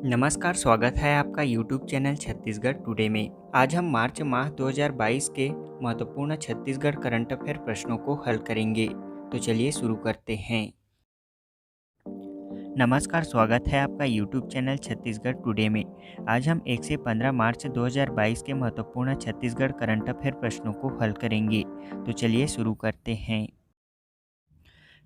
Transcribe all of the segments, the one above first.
नमस्कार, स्वागत है आपका YouTube चैनल छत्तीसगढ़ टुडे में। आज हम मार्च माह 2022 के महत्वपूर्ण छत्तीसगढ़ करंट अफेयर प्रश्नों को हल करेंगे। तो चलिए शुरू करते हैं। नमस्कार, स्वागत है आपका YouTube चैनल छत्तीसगढ़ टुडे में। आज हम 1 से 15 मार्च 2022 के महत्वपूर्ण छत्तीसगढ़ करंट अफेयर प्रश्नों को हल करेंगे। तो चलिए शुरू करते हैं।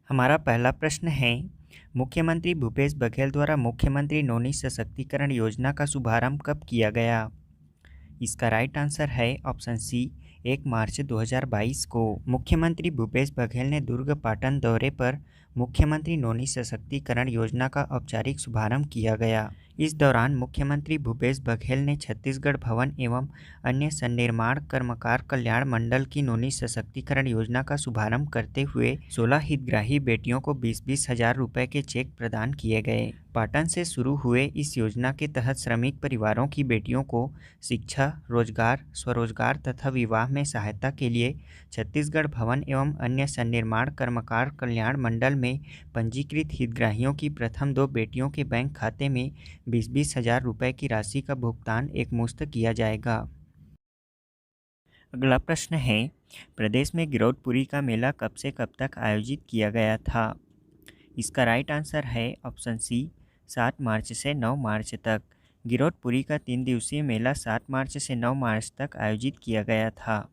हमारा पहला प्रश्न है, मुख्यमंत्री भूपेश बघेल द्वारा मुख्यमंत्री नौनी सशक्तिकरण योजना का शुभारंभ कब किया गया? इसका राइट आंसर है ऑप्शन सी, 1 मार्च 2022 को। मुख्यमंत्री भूपेश बघेल ने दुर्ग पाटन दौरे पर मुख्यमंत्री नौनी सशक्तिकरण योजना का औपचारिक शुभारंभ किया गया। इस दौरान मुख्यमंत्री भूपेश बघेल ने छत्तीसगढ़ भवन एवं अन्य सन्निर्माण कर्मकार कल्याण मंडल की नौनी सशक्तिकरण योजना का शुभारंभ करते हुए 16 हितग्राही बेटियों को 20-20 हजार रुपये के चेक प्रदान किए गए। पाटन से शुरू हुए इस योजना के तहत श्रमिक परिवारों की बेटियों को शिक्षा, रोजगार, स्वरोजगार तथा विवाह में सहायता के लिए छत्तीसगढ़ भवन एवं अन्य सन्निर्माण कर्मकार कल्याण मंडल में पंजीकृत हितग्राहियों की प्रथम 2 बेटियों के बैंक खाते में 20-20 हजार रुपये की राशि का भुगतान एकमुश्त किया जाएगा। अगला प्रश्न है, प्रदेश में गिरौदपुरी का मेला कब से कब तक आयोजित किया गया था? इसका राइट आंसर है ऑप्शन सी, 7 मार्च से 9 मार्च तक। गिरौदपुरी का 3 दिवसीय मेला 7 मार्च से 9 मार्च तक आयोजित किया गया था।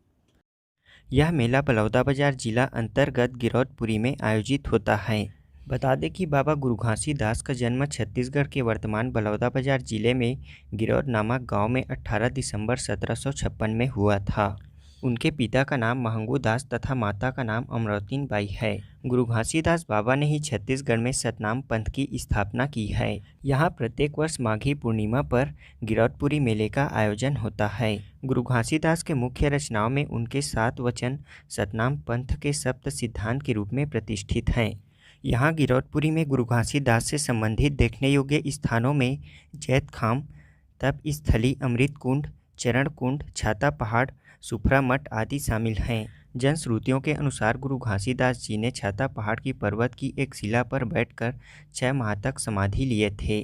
यह मेला बलौदाबाजार जिला अंतर्गत गिरौदपुरी में आयोजित होता है। बता दें कि बाबा गुरु घासीदास का जन्म छत्तीसगढ़ के वर्तमान बलौदाबाजार जिले में गिरौद नामक गांव में 18 दिसंबर 1756 में हुआ था। उनके पिता का नाम महंगू दास तथा माता का नाम अमरौतीन बाई है। गुरु घासीदास बाबा ने ही छत्तीसगढ़ में सतनाम पंथ की स्थापना की है। यहाँ प्रत्येक वर्ष माघी पूर्णिमा पर गिरौदपुरी मेले का आयोजन होता है। गुरु घासीदास के मुख्य रचनाओं में उनके 7 वचन सतनाम पंथ के सप्त सिद्धांत के रूप में प्रतिष्ठित हैं। यहाँ गिरौदपुरी में गुरु घासीदास से संबंधित देखने योग्य स्थानों में जैतखाम, तप स्थली, अमृत कुंड, चरण कुंड, छाता पहाड़, सुफरा मठ आदि शामिल हैं। जनश्रुतियों के अनुसार गुरु घासीदास जी ने छाता पहाड़ की पर्वत की एक शिला पर बैठकर 6 माह तक समाधि लिए थे।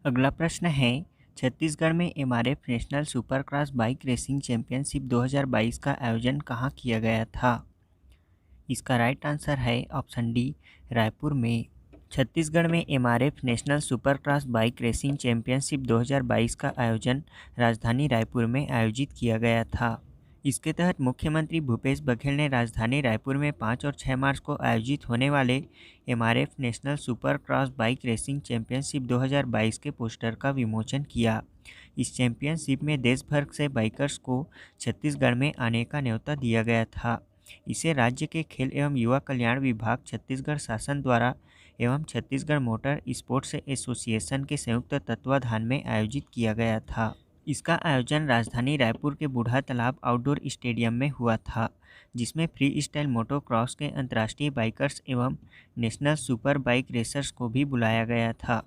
अगला प्रश्न है, छत्तीसगढ़ में MRF national supercross bike racing championship 2022 का आयोजन कहाँ किया गया था? इसका राइट आंसर है ऑप्शन डी, रायपुर में। छत्तीसगढ़ में MRF national supercross bike racing championship 2022 का आयोजन राजधानी रायपुर में आयोजित किया गया था। इसके तहत मुख्यमंत्री भूपेश बघेल ने राजधानी रायपुर में 5 और 6 मार्च को आयोजित होने वाले MRF national supercross bike racing championship 2022 के पोस्टर का विमोचन किया। इस चैंपियनशिप में देश भर से बाइकर्स को छत्तीसगढ़ में आने का न्योता दिया गया था। इसे राज्य के खेल एवं युवा कल्याण विभाग, छत्तीसगढ़ शासन द्वारा एवं छत्तीसगढ़ मोटर स्पोर्ट्स एसोसिएशन के संयुक्त तत्वाधान में आयोजित किया गया था। इसका आयोजन राजधानी रायपुर के बूढ़ा तालाब आउटडोर स्टेडियम में हुआ था, जिसमें फ्री स्टाइल मोटोक्रॉस के अंतर्राष्ट्रीय बाइकर्स एवं नेशनल सुपर बाइक रेसर्स को भी बुलाया गया था।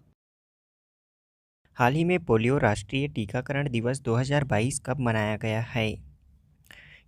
हाल ही में पोलियो राष्ट्रीय टीकाकरण दिवस 2022 कब मनाया गया है?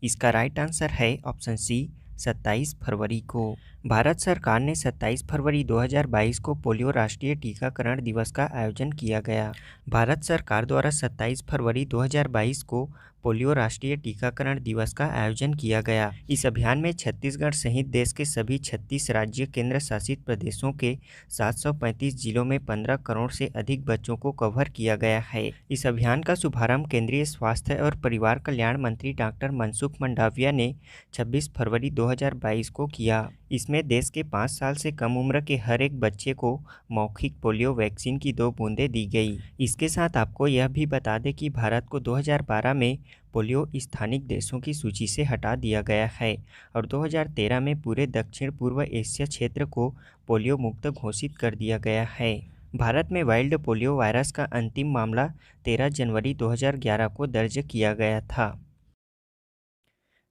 इसका राइट आंसर है ऑप्शन सी, 27 फरवरी को। भारत सरकार ने 27 फरवरी 2022 को पोलियो राष्ट्रीय टीकाकरण दिवस का आयोजन किया गया। भारत सरकार द्वारा 27 फरवरी 2022 को पोलियो राष्ट्रीय टीकाकरण दिवस का आयोजन किया गया। इस अभियान में छत्तीसगढ़ सहित देश के सभी 36 राज्य केंद्र शासित प्रदेशों के 735 जिलों में 15 करोड़ से अधिक बच्चों को कवर किया गया है। इस अभियान का शुभारंभ केंद्रीय स्वास्थ्य और परिवार कल्याण मंत्री डॉक्टर मनसुख मंडाविया ने 26 फरवरी 2022 को किया। इसमें देश के 5 साल से कम उम्र के हर एक बच्चे को मौखिक पोलियो वैक्सीन की 2 बूंदें दी गई। इसके साथ आपको यह भी बता दें कि भारत को 2012 में पोलियो स्थानिक देशों की सूची से हटा दिया गया है और 2013 में पूरे दक्षिण पूर्व एशिया क्षेत्र को पोलियो मुक्त घोषित कर दिया गया है। भारत में वाइल्ड पोलियो वायरस का अंतिम मामला 13 जनवरी 2011 को दर्ज किया गया था।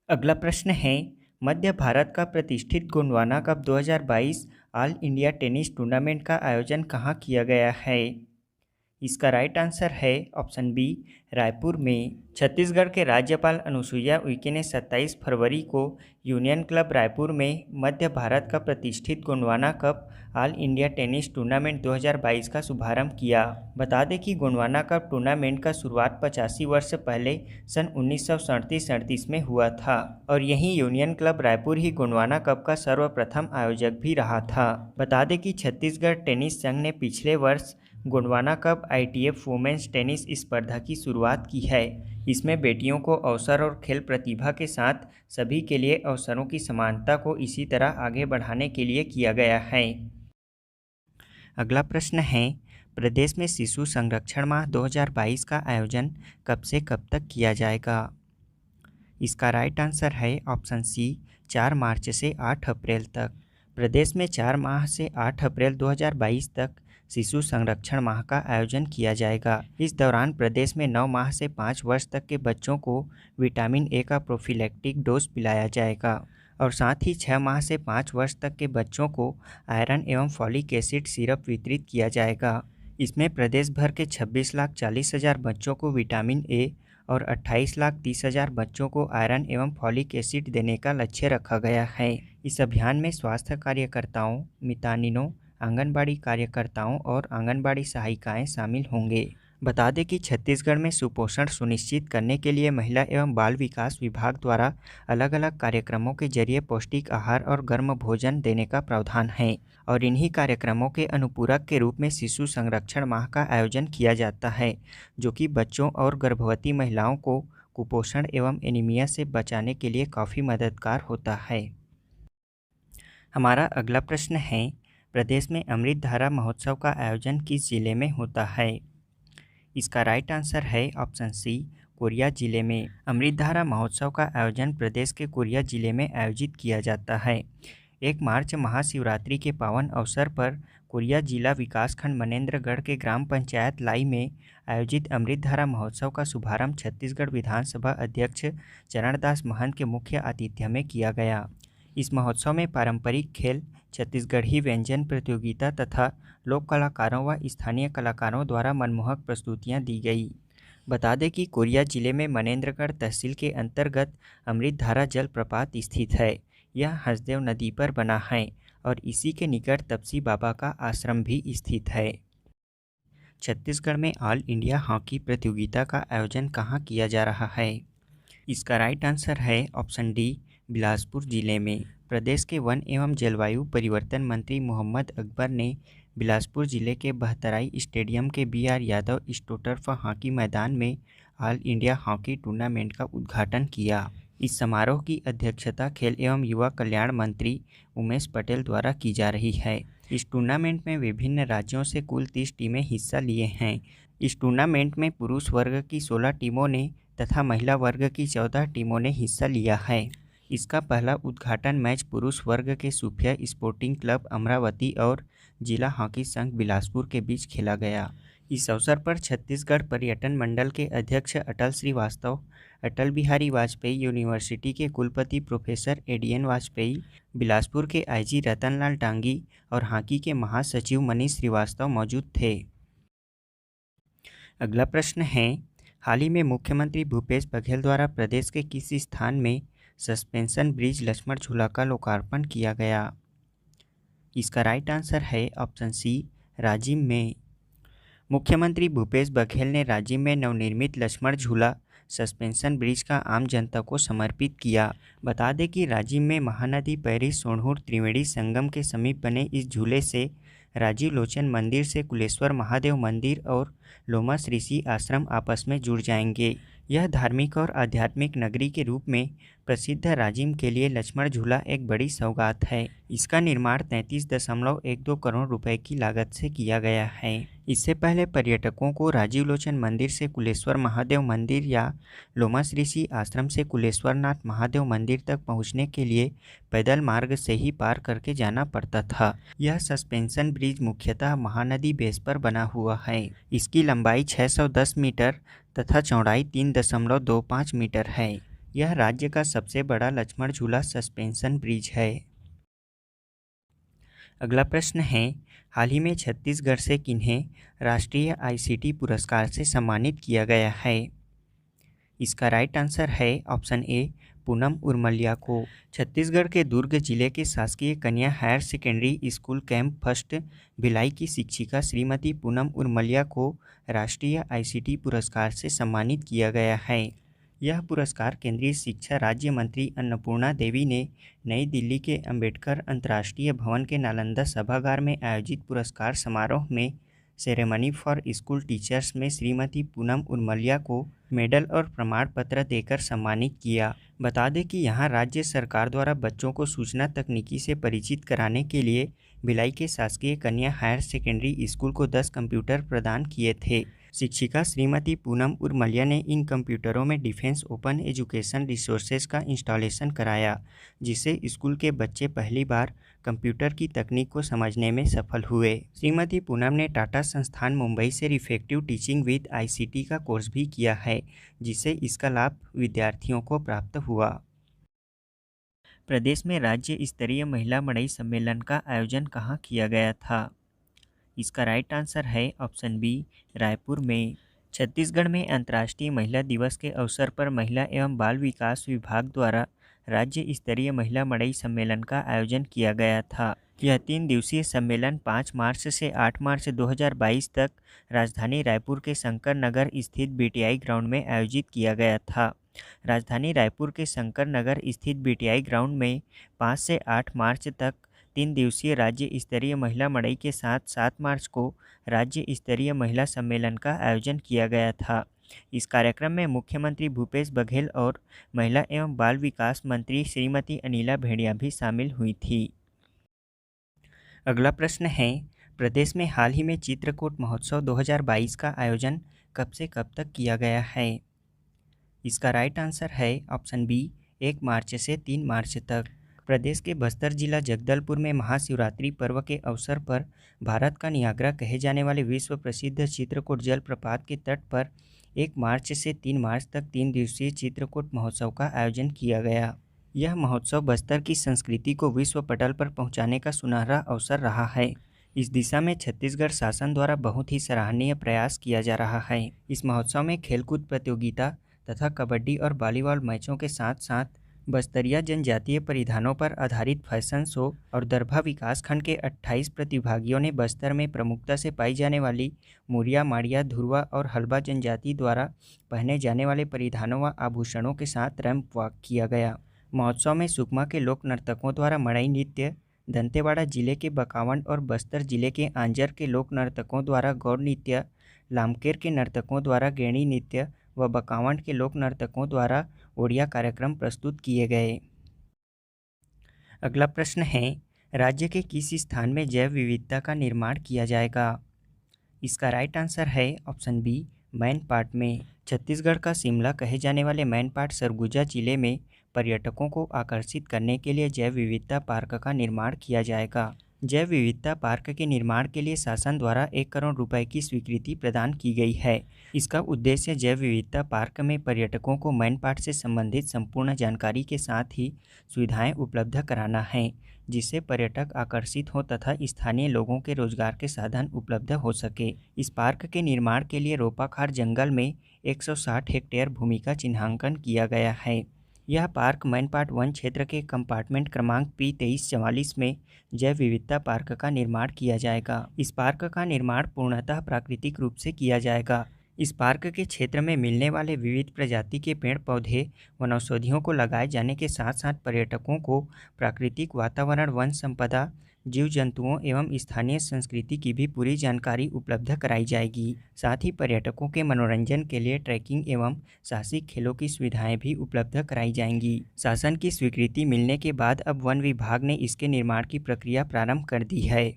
अगला प्रश्न है, मध्य भारत का प्रतिष्ठित Gondwana cup 2022 all India tennis tournament का आयोजन कहाँ किया गया है? इसका राइट आंसर है ऑप्शन बी, रायपुर में छत्तीसगढ़ के राज्यपाल अनुसुईया उइके ने 27 फरवरी को यूनियन क्लब रायपुर में मध्य भारत का प्रतिष्ठित Gondwana cup all India tennis tournament 2022 का शुभारंभ किया। बता दें कि गोंडवाना कप टूर्नामेंट का शुरुआत 85 वर्ष पहले सन 1937 में हुआ था और यहीं यूनियन क्लब रायपुर ही गोंडवाना कप का सर्वप्रथम आयोजक भी रहा था। बता दें कि छत्तीसगढ़ टेनिस संघ ने पिछले वर्ष Gondwana cup ITF women's tennis स्पर्धा की शुरुआत की है। इसमें बेटियों को अवसर और खेल प्रतिभा के साथ सभी के लिए अवसरों की समानता को इसी तरह आगे बढ़ाने के लिए किया गया है। अगला प्रश्न है, प्रदेश में शिशु संरक्षण माह 2022 का आयोजन कब से कब तक किया जाएगा? इसका राइट आंसर है ऑप्शन सी, 4 मार्च से 8 अप्रैल तक। प्रदेश में 4 माह से 8 अप्रैल 2022 तक शिशु संरक्षण माह का आयोजन किया जाएगा। इस दौरान प्रदेश में 9 माह से 5 वर्ष तक के बच्चों को विटामिन ए का प्रोफिलैक्टिक डोज पिलाया जाएगा और साथ ही 6 माह से 5 वर्ष तक के बच्चों को आयरन एवं फॉलिक एसिड सिरप वितरित किया जाएगा। इसमें प्रदेश भर के 26,40,000 बच्चों को विटामिन ए और 28,30,000 बच्चों को आयरन एवं फॉलिक एसिड देने का लक्ष्य रखा गया है। इस अभियान में स्वास्थ्य कार्यकर्ताओं, मितानिनों, आंगनबाड़ी कार्यकर्ताओं और आंगनबाड़ी सहायिकाएं शामिल होंगे। बता दें कि छत्तीसगढ़ में सुपोषण सुनिश्चित करने के लिए महिला एवं बाल विकास विभाग द्वारा अलग अलग कार्यक्रमों के जरिए पौष्टिक आहार और गर्म भोजन देने का प्रावधान है और इन्हीं कार्यक्रमों के अनुपूरक के रूप में शिशु संरक्षण माह का आयोजन किया जाता है, जो कि बच्चों और गर्भवती महिलाओं को कुपोषण एवं एनीमिया से बचाने के लिए काफ़ी मददगार होता है। हमारा अगला प्रश्न है, प्रदेश में अमृत धारा महोत्सव का आयोजन किस जिले में होता है? इसका राइट आंसर है ऑप्शन सी, कोरिया जिले में। अमृत धारा महोत्सव का आयोजन प्रदेश के कोरिया जिले में आयोजित किया जाता है। 1 मार्च महाशिवरात्रि के पावन अवसर पर कोरिया जिला विकासखंड मनेन्द्रगढ़ के ग्राम पंचायत लाई में आयोजित अमृत धारा महोत्सव का शुभारंभ छत्तीसगढ़ विधानसभा अध्यक्ष चरणदास महंत के मुख्य आतिथ्य में किया गया। इस महोत्सव में पारंपरिक खेल, छत्तीसगढ़ी व्यंजन प्रतियोगिता तथा लोक कलाकारों व स्थानीय कलाकारों द्वारा मनमोहक प्रस्तुतियां दी गई। बता दें कि कोरिया जिले में मनेन्द्रगढ़ तहसील के अंतर्गत अमृत धारा जलप्रपात स्थित है। यह हसदेव नदी पर बना है और इसी के निकट तपसी बाबा का आश्रम भी स्थित है। छत्तीसगढ़ में ऑल इंडिया हॉकी प्रतियोगिता का आयोजन कहाँ किया जा रहा है? इसका राइट आंसर है ऑप्शन डी, बिलासपुर जिले में। प्रदेश के वन एवं जलवायु परिवर्तन मंत्री मोहम्मद अकबर ने बिलासपुर जिले के बहतराई स्टेडियम के BR यादव स्टोटर्फ हॉकी मैदान में ऑल इंडिया हॉकी टूर्नामेंट का उद्घाटन किया। इस समारोह की अध्यक्षता खेल एवं युवा कल्याण मंत्री उमेश पटेल द्वारा की जा रही है। इस टूर्नामेंट में विभिन्न राज्यों से कुल 30 टीमें हिस्सा लिए हैं। इस टूर्नामेंट में पुरुष वर्ग की 16 टीमों ने तथा महिला वर्ग की 14 टीमों ने हिस्सा लिया है। इसका पहला उद्घाटन मैच पुरुष वर्ग के सूफिया स्पोर्टिंग क्लब अमरावती और जिला हॉकी संघ बिलासपुर के बीच खेला गया। इस अवसर पर छत्तीसगढ़ पर्यटन मंडल के अध्यक्ष अटल श्रीवास्तव, अटल बिहारी वाजपेयी यूनिवर्सिटी के कुलपति प्रोफेसर ADN वाजपेयी, बिलासपुर के IG रतनलाल डांगी और हॉकी के महासचिव मनीष श्रीवास्तव मौजूद थे। अगला प्रश्न है, हाल ही में मुख्यमंत्री भूपेश बघेल द्वारा प्रदेश के किस स्थान में सस्पेंशन ब्रिज लक्ष्मण झूला का लोकार्पण किया गया? इसका राइट आंसर है ऑप्शन सी, राजिम में। मुख्यमंत्री भूपेश बघेल ने राजिम में नवनिर्मित लक्ष्मण झूला सस्पेंशन ब्रिज का आम जनता को समर्पित किया। बता दें कि राजिम में महानदी पैरी सोनहुर त्रिवेणी संगम के समीप बने इस झूले से राजीव लोचन मंदिर से कुलेश्वर महादेव मंदिर और लोमस ऋषि आश्रम आपस में जुड़ जाएंगे। यह धार्मिक और आध्यात्मिक नगरी के रूप में प्रसिद्ध राजिम के लिए लक्ष्मण झूला एक बड़ी सौगात है। इसका निर्माण 33.12 करोड़ रुपए की लागत से किया गया है। इससे पहले पर्यटकों को राजीव लोचन मंदिर से कुलेश्वर महादेव मंदिर या लोमस ऋषि आश्रम से कुलेश्वरनाथ महादेव मंदिर तक पहुंचने के लिए पैदल मार्ग से ही पार करके जाना पड़ता था। यह सस्पेंशन ब्रिज मुख्यतः महानदी बेस पर बना हुआ है। इसकी लंबाई 610 मीटर तथा चौड़ाई 3.25 मीटर है। यह राज्य का सबसे बड़ा लक्ष्मण झूला सस्पेंशन ब्रिज है। अगला प्रश्न है, हाल ही में छत्तीसगढ़ से किन्हें राष्ट्रीय ICT पुरस्कार से सम्मानित किया गया है? इसका राइट आंसर है ऑप्शन ए पूनम उर्मलिया को। छत्तीसगढ़ के दुर्ग जिले के शासकीय कन्या higher secondary school camp first Bhilai की शिक्षिका श्रीमती पूनम उर्मलिया को राष्ट्रीय आईसीटी पुरस्कार से सम्मानित किया गया है। यह पुरस्कार केंद्रीय शिक्षा राज्य मंत्री अन्नपूर्णा देवी ने नई दिल्ली के अंबेडकर अंतर्राष्ट्रीय भवन के नालंदा सभागार में आयोजित पुरस्कार समारोह में सेरेमनी फॉर स्कूल टीचर्स में श्रीमती पूनम उर्मलिया को मेडल और प्रमाण पत्र देकर सम्मानित किया। बता दें कि यहाँ राज्य सरकार द्वारा बच्चों को सूचना तकनीकी से परिचित कराने के लिए भिलाई के शासकीय कन्या हायर सेकेंडरी स्कूल को 10 कंप्यूटर प्रदान किए थे। शिक्षिका श्रीमती पूनम उर्मलिया ने इन कंप्यूटरों में डिफेंस ओपन एजुकेशन रिसोर्सेज का इंस्टॉलेशन कराया, जिससे स्कूल के बच्चे पहली बार कंप्यूटर की तकनीक को समझने में सफल हुए। श्रीमती पूनम ने टाटा संस्थान मुंबई से रिफेक्टिव टीचिंग विद आईसीटी का कोर्स भी किया है, जिससे इसका लाभ विद्यार्थियों को प्राप्त हुआ। प्रदेश में राज्य स्तरीय महिला मड़ई सम्मेलन का आयोजन कहाँ किया गया था? इसका राइट आंसर है ऑप्शन बी रायपुर में। छत्तीसगढ़ में अंतर्राष्ट्रीय महिला दिवस के अवसर पर महिला एवं बाल विकास विभाग द्वारा राज्य स्तरीय महिला मड़ई सम्मेलन का आयोजन किया गया था। यह 3 दिवसीय सम्मेलन 5 मार्च से 8 मार्च 2022 तक राजधानी रायपुर के शंकर नगर स्थित बीटीआई ग्राउंड में आयोजित किया गया था। राजधानी रायपुर के शंकर नगर स्थित बीटीआई ग्राउंड में 5 से 8 मार्च तक 3 दिवसीय राज्य स्तरीय महिला मड़ई के साथ 7 मार्च को राज्य स्तरीय महिला सम्मेलन का आयोजन किया गया था। इस कार्यक्रम में मुख्यमंत्री भूपेश बघेल और महिला एवं बाल विकास मंत्री श्रीमती अनिला भेड़िया भी शामिल हुई थी। अगला प्रश्न है, प्रदेश में हाल ही में चित्रकूट महोत्सव 2022 का आयोजन कब से कब तक किया गया है? इसका राइट आंसर है ऑप्शन बी 1 मार्च से 3 मार्च तक। प्रदेश के बस्तर जिला जगदलपुर में महाशिवरात्रि पर्व के अवसर पर भारत का नियाग्रा कहे जाने वाले विश्व प्रसिद्ध चित्रकूट जलप्रपात के तट पर 1 मार्च से 3 मार्च तक 3 दिवसीय चित्रकूट महोत्सव का आयोजन किया गया। यह महोत्सव बस्तर की संस्कृति को विश्व पटल पर पहुंचाने का सुनहरा अवसर रहा है। इस दिशा में छत्तीसगढ़ शासन द्वारा बहुत ही सराहनीय प्रयास किया जा रहा है। इस महोत्सव में खेलकूद प्रतियोगिता तथा कबड्डी और वॉलीबॉल मैचों के साथ साथ बस्तरिया जनजातीय परिधानों पर आधारित फैशन शो और दरभा विकासखंड के 28 प्रतिभागियों ने बस्तर में प्रमुखता से पाई जाने वाली मुरिया, माड़िया, धुरवा और हल्बा जनजाति द्वारा पहने जाने वाले परिधानों व आभूषणों के साथ रैंप वॉक किया गया। महोत्सव में सुकमा के लोक नर्तकों द्वारा मड़ई नृत्य, दंतेवाड़ा जिले के बकावंड और बस्तर जिले के आंजर के लोक नर्तकों द्वारा गौर नृत्य, लामकेर के नर्तकों द्वारा गेणी नृत्य व बकावंड के लोक नर्तकों द्वारा ओडिया कार्यक्रम प्रस्तुत किए गए। अगला प्रश्न है, राज्य के किस स्थान में जैव विविधता का निर्माण किया जाएगा? इसका राइट आंसर है ऑप्शन बी मैनपाट में। छत्तीसगढ़ का शिमला कहे जाने वाले मैनपाट सरगुजा जिले में पर्यटकों को आकर्षित करने के लिए जैव विविधता पार्क का निर्माण किया जाएगा। जैव विविधता पार्क के निर्माण के लिए शासन द्वारा 1 करोड़ रुपए की स्वीकृति प्रदान की गई है। इसका उद्देश्य जैव विविधता पार्क में पर्यटकों को मैनपाट से संबंधित संपूर्ण जानकारी के साथ ही सुविधाएं उपलब्ध कराना है, जिससे पर्यटक आकर्षित हो तथा स्थानीय लोगों के रोजगार के साधन उपलब्ध हो सके। इस पार्क के निर्माण के लिए रोपाखार जंगल में 160 हेक्टेयर भूमि का चिन्हांकन किया गया है। यह पार्क मैनपाट वन क्षेत्र के कंपार्टमेंट क्रमांक P2344 में जैव विविधता पार्क का निर्माण किया जाएगा। इस पार्क का निर्माण पूर्णतः प्राकृतिक रूप से किया जाएगा। इस पार्क के क्षेत्र में मिलने वाले विविध प्रजाति के पेड़ पौधे वनौषधियों को लगाए जाने के साथ साथ पर्यटकों को प्राकृतिक वातावरण, वन संपदा, जीव जंतुओं एवं स्थानीय संस्कृति की भी पूरी जानकारी उपलब्ध कराई जाएगी। साथ ही पर्यटकों के मनोरंजन के लिए ट्रैकिंग एवं साहसिक खेलों की सुविधाएं भी उपलब्ध कराई जाएंगी। शासन की स्वीकृति मिलने के बाद अब वन विभाग ने इसके निर्माण की प्रक्रिया प्रारंभ कर दी है।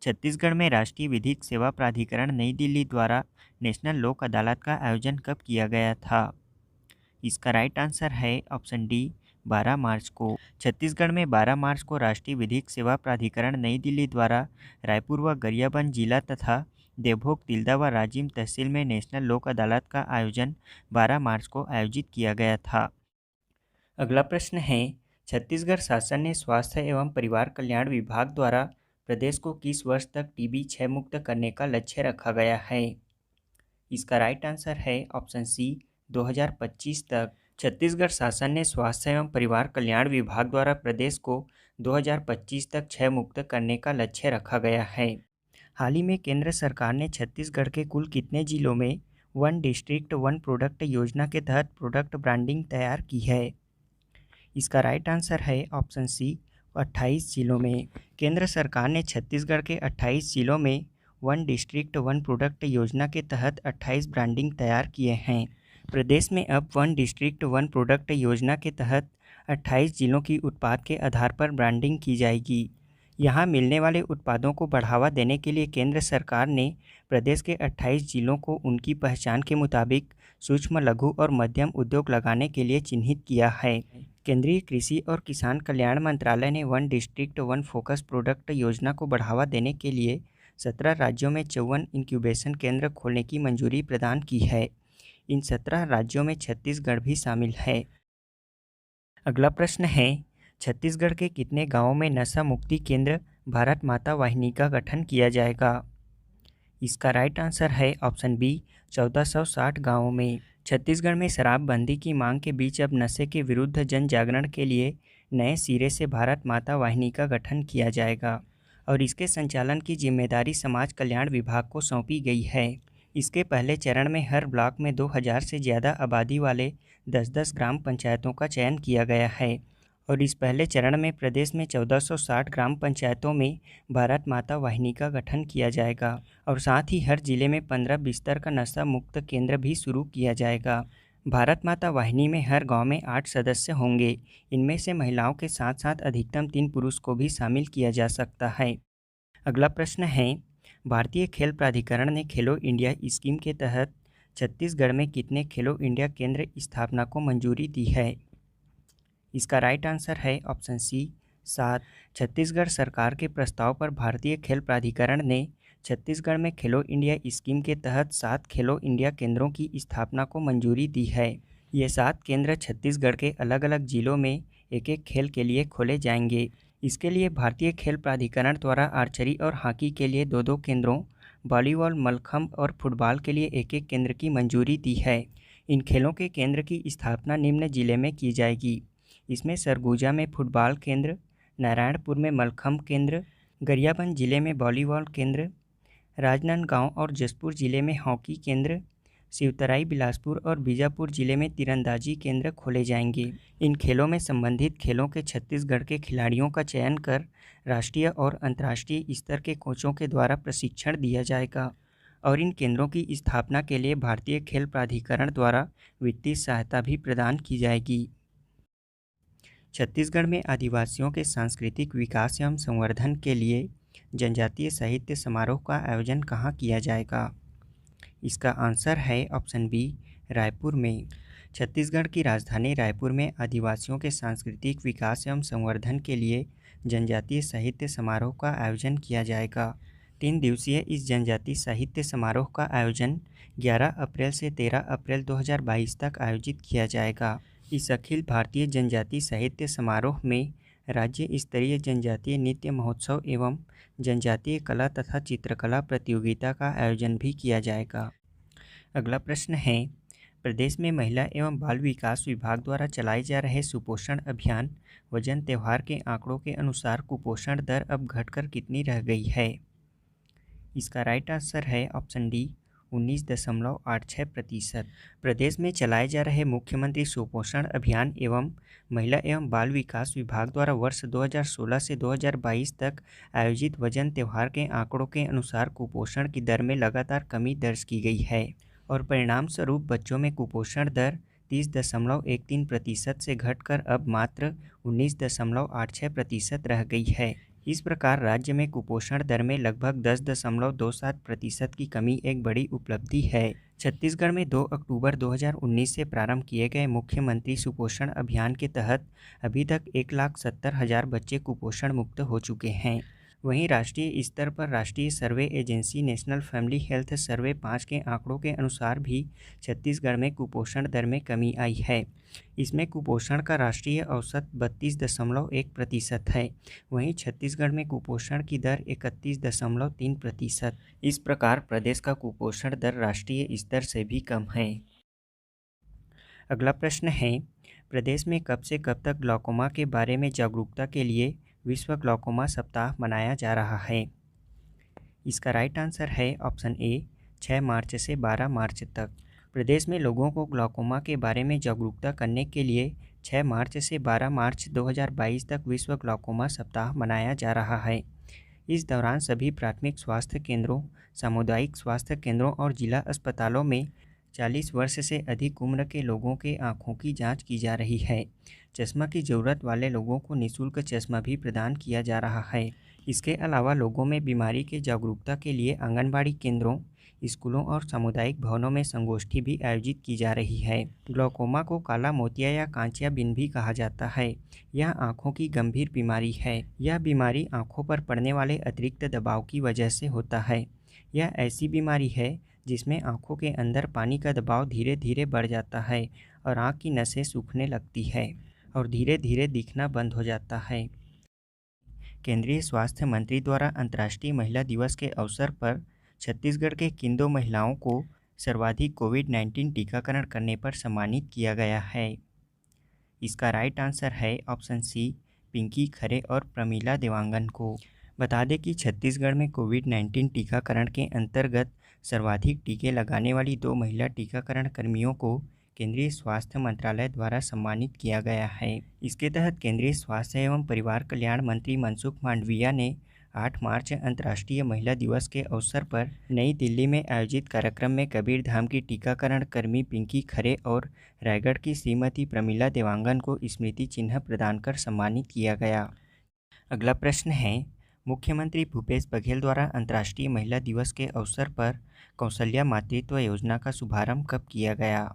छत्तीसगढ़ में राष्ट्रीय विधिक सेवा प्राधिकरण नई दिल्ली द्वारा नेशनल लोक अदालत का आयोजन कब किया गया था? इसका राइट आंसर है ऑप्शन डी 12 मार्च को। छत्तीसगढ़ में 12 मार्च को राष्ट्रीय विधिक सेवा प्राधिकरण नई दिल्ली द्वारा रायपुर व गरियाबंद जिला तथा देवभोग, तिल्दा व राजिम तहसील में नेशनल लोक अदालत का आयोजन 12 मार्च को आयोजित किया गया था। अगला प्रश्न है, छत्तीसगढ़ शासन ने स्वास्थ्य एवं परिवार कल्याण विभाग द्वारा प्रदेश को किस वर्ष तक टीबी क्षय मुक्त करने का लक्ष्य रखा गया है? इसका राइट आंसर है ऑप्शन सी 2025 तक। छत्तीसगढ़ शासन ने स्वास्थ्य एवं परिवार कल्याण विभाग द्वारा प्रदेश को 2025 तक क्षय मुक्त करने का लक्ष्य रखा गया है। हाल ही में केंद्र सरकार ने छत्तीसगढ़ के कुल कितने जिलों में वन डिस्ट्रिक्ट वन प्रोडक्ट योजना के तहत प्रोडक्ट ब्रांडिंग तैयार की है? इसका राइट आंसर है ऑप्शन सी 28 जिलों में। केंद्र सरकार ने छत्तीसगढ़ के 28 जिलों में वन डिस्ट्रिक्ट वन प्रोडक्ट योजना के तहत 28 ब्रांडिंग तैयार किए हैं। प्रदेश में अब वन डिस्ट्रिक्ट वन प्रोडक्ट योजना के तहत 28 जिलों की उत्पाद के आधार पर ब्रांडिंग की जाएगी। यहाँ मिलने वाले उत्पादों को बढ़ावा देने के लिए केंद्र सरकार ने प्रदेश के 28 जिलों को उनकी पहचान के मुताबिक सूक्ष्म लघु और मध्यम उद्योग लगाने के लिए चिन्हित किया है। केंद्रीय कृषि और किसान कल्याण मंत्रालय ने one district one focus product योजना को बढ़ावा देने के लिए 17 राज्यों में 54 इंक्यूबेशन केंद्र खोलने की मंजूरी प्रदान की है। इन 17 राज्यों में छत्तीसगढ़ भी शामिल है। अगला प्रश्न है, छत्तीसगढ़ के कितने गांवों में नशा मुक्ति केंद्र भारत माता वाहिनी का गठन किया जाएगा? इसका राइट आंसर है ऑप्शन बी 1460 गांवों में। छत्तीसगढ़ में शराबबंदी की मांग के बीच अब नशे के विरुद्ध जन जागरण के लिए नए सिरे से भारत माता वाहिनी का गठन किया जाएगा और इसके संचालन की जिम्मेदारी समाज कल्याण विभाग को सौंपी गई है। इसके पहले चरण में हर ब्लॉक में 2000 से ज़्यादा आबादी वाले 10-10 ग्राम पंचायतों का चयन किया गया है और इस पहले चरण में प्रदेश में 1460 ग्राम पंचायतों में भारत माता वाहिनी का गठन किया जाएगा और साथ ही हर जिले में 15 बिस्तर का नशा मुक्त केंद्र भी शुरू किया जाएगा। भारत माता वाहिनी में हर गांव में 8 सदस्य होंगे। इनमें से महिलाओं के साथ साथ अधिकतम 3 पुरुष को भी शामिल किया जा सकता है। अगला प्रश्न है, भारतीय खेल प्राधिकरण ने खेलो इंडिया स्कीम के तहत छत्तीसगढ़ में कितने खेलो इंडिया केंद्र स्थापना को मंजूरी दी है? इसका राइट आंसर है ऑप्शन सी 7। छत्तीसगढ़ सरकार के प्रस्ताव पर भारतीय खेल प्राधिकरण ने छत्तीसगढ़ में खेलो इंडिया स्कीम के तहत 7 खेलो इंडिया केंद्रों की स्थापना को मंजूरी दी है। ये 7 केंद्र छत्तीसगढ़ के अलग अलग जिलों में एक एक खेल के लिए खोले जाएंगे। इसके लिए भारतीय खेल प्राधिकरण द्वारा आर्चरी और हॉकी के लिए 2-2 केंद्रों, वॉलीबॉल, मलखंभ और फुटबॉल के लिए एक एक केंद्र की मंजूरी दी है। इन खेलों के केंद्र की स्थापना निम्न जिले में की जाएगी। इसमें सरगुजा में फुटबॉल केंद्र, नारायणपुर में मलखंभ केंद्र, गरियाबंद जिले में वॉलीबॉल केंद्र, राजनांदगांव और जशपुर जिले में हॉकी केंद्र, शिवतराई, बिलासपुर और बीजापुर जिले में तीरंदाजी केंद्र खोले जाएंगे। इन खेलों में संबंधित खेलों के छत्तीसगढ़ के खिलाड़ियों का चयन कर राष्ट्रीय और अंतर्राष्ट्रीय स्तर के कोचों के द्वारा प्रशिक्षण दिया जाएगा और इन केंद्रों की स्थापना के लिए भारतीय खेल प्राधिकरण द्वारा वित्तीय सहायता भी प्रदान की जाएगी। छत्तीसगढ़ में आदिवासियों के सांस्कृतिक विकास एवं संवर्धन के लिए जनजातीय साहित्य समारोह का आयोजन कहाँ किया जाएगा? इसका आंसर है ऑप्शन बी रायपुर में। छत्तीसगढ़ की राजधानी रायपुर में आदिवासियों के सांस्कृतिक विकास एवं संवर्धन के लिए जनजातीय साहित्य समारोह का आयोजन किया जाएगा। 3 दिवसीय इस जनजातीय साहित्य समारोह का आयोजन 11 अप्रैल से 13 अप्रैल 2022 तक आयोजित किया जाएगा। इस अखिल भारतीय जनजातीय साहित्य समारोह में राज्य स्तरीय जनजातीय नृत्य महोत्सव एवं जनजातीय कला तथा चित्रकला प्रतियोगिता का आयोजन भी किया जाएगा। अगला प्रश्न है, प्रदेश में महिला एवं बाल विकास विभाग द्वारा चलाए जा रहे सुपोषण अभियान वजन त्यौहार के आंकड़ों के अनुसार कुपोषण दर अब घटकर कितनी रह गई है? इसका राइट आंसर है ऑप्शन डी 19.86%। प्रदेश में चलाए जा रहे मुख्यमंत्री सुपोषण अभियान एवं महिला एवं बाल विकास विभाग द्वारा वर्ष 2016 से 2022 तक आयोजित वजन त्यौहार के आंकड़ों के अनुसार कुपोषण की दर में लगातार कमी दर्ज की गई है और परिणाम स्वरूप बच्चों में कुपोषण दर 30.13% से घटकर अब मात्र 19.86% रह गई है। इस प्रकार राज्य में कुपोषण दर में लगभग 10.27% की कमी एक बड़ी उपलब्धि है। छत्तीसगढ़ में 2 अक्टूबर 2019 से प्रारंभ किए गए मुख्यमंत्री सुपोषण अभियान के तहत अभी तक 1,70,000 बच्चे कुपोषण मुक्त हो चुके हैं। वहीं राष्ट्रीय स्तर पर राष्ट्रीय survey agency national family health survey 5 के आंकड़ों के अनुसार भी छत्तीसगढ़ में कुपोषण दर में कमी आई है। इसमें कुपोषण का राष्ट्रीय औसत 32.1% है। वहीं छत्तीसगढ़ में कुपोषण की दर 31.3%। इस प्रकार प्रदेश का कुपोषण दर राष्ट्रीय स्तर से भी कम है। अगला प्रश्न है, प्रदेश में कब से कब तक ग्लूकोमा के बारे में जागरूकता के लिए विश्व ग्लूकोमा सप्ताह मनाया जा रहा है? इसका राइट आंसर है ऑप्शन ए 6 मार्च से 12 मार्च तक। प्रदेश में लोगों को ग्लूकोमा के बारे में जागरूकता करने के लिए 6 मार्च से 12 मार्च 2022 तक विश्व ग्लूकोमा सप्ताह मनाया जा रहा है। इस दौरान सभी प्राथमिक स्वास्थ्य केंद्रों, सामुदायिक स्वास्थ्य केंद्रों और जिला अस्पतालों में 40 वर्ष से अधिक उम्र के लोगों के आँखों की जांच की जा रही है। चश्मा की ज़रूरत वाले लोगों को निःशुल्क चश्मा भी प्रदान किया जा रहा है। इसके अलावा लोगों में बीमारी के जागरूकता के लिए आंगनबाड़ी केंद्रों, स्कूलों और सामुदायिक भवनों में संगोष्ठी भी आयोजित की जा रही है। ग्लूकोमा को काला मोतिया या कांचिया बिन भी कहा जाता है। यह आँखों की गंभीर बीमारी है। यह बीमारी आँखों पर पड़ने वाले अतिरिक्त दबाव की वजह से होता है। यह ऐसी बीमारी है जिसमें आँखों के अंदर पानी का दबाव धीरे धीरे बढ़ जाता है और आँख की नसें सूखने लगती है और धीरे धीरे दिखना बंद हो जाता है। केंद्रीय स्वास्थ्य मंत्री द्वारा अंतर्राष्ट्रीय महिला दिवस के अवसर पर छत्तीसगढ़ के किन 2 महिलाओं को सर्वाधिक कोविड-19 टीकाकरण करने पर सम्मानित किया गया है? इसका राइट आंसर है ऑप्शन सी पिंकी खरे और प्रमीला देवांगन को। बता दें कि छत्तीसगढ़ में कोविड-19 टीकाकरण के अंतर्गत सर्वाधिक टीके लगाने वाली 2 महिला टीकाकरण कर्मियों को केंद्रीय स्वास्थ्य मंत्रालय द्वारा सम्मानित किया गया है। इसके तहत केंद्रीय स्वास्थ्य एवं परिवार कल्याण मंत्री मनसुख मांडविया ने 8 मार्च अंतर्राष्ट्रीय महिला दिवस के अवसर पर नई दिल्ली में आयोजित कार्यक्रम में कबीरधाम की टीकाकरण कर्मी पिंकी खरे और रायगढ़ की श्रीमती प्रमीला देवांगन को स्मृति चिन्ह प्रदान कर सम्मानित किया गया। अगला प्रश्न है, मुख्यमंत्री भूपेश बघेल द्वारा अंतर्राष्ट्रीय महिला दिवस के अवसर पर कौशल्या मातृत्व योजना का शुभारंभ कब किया गया?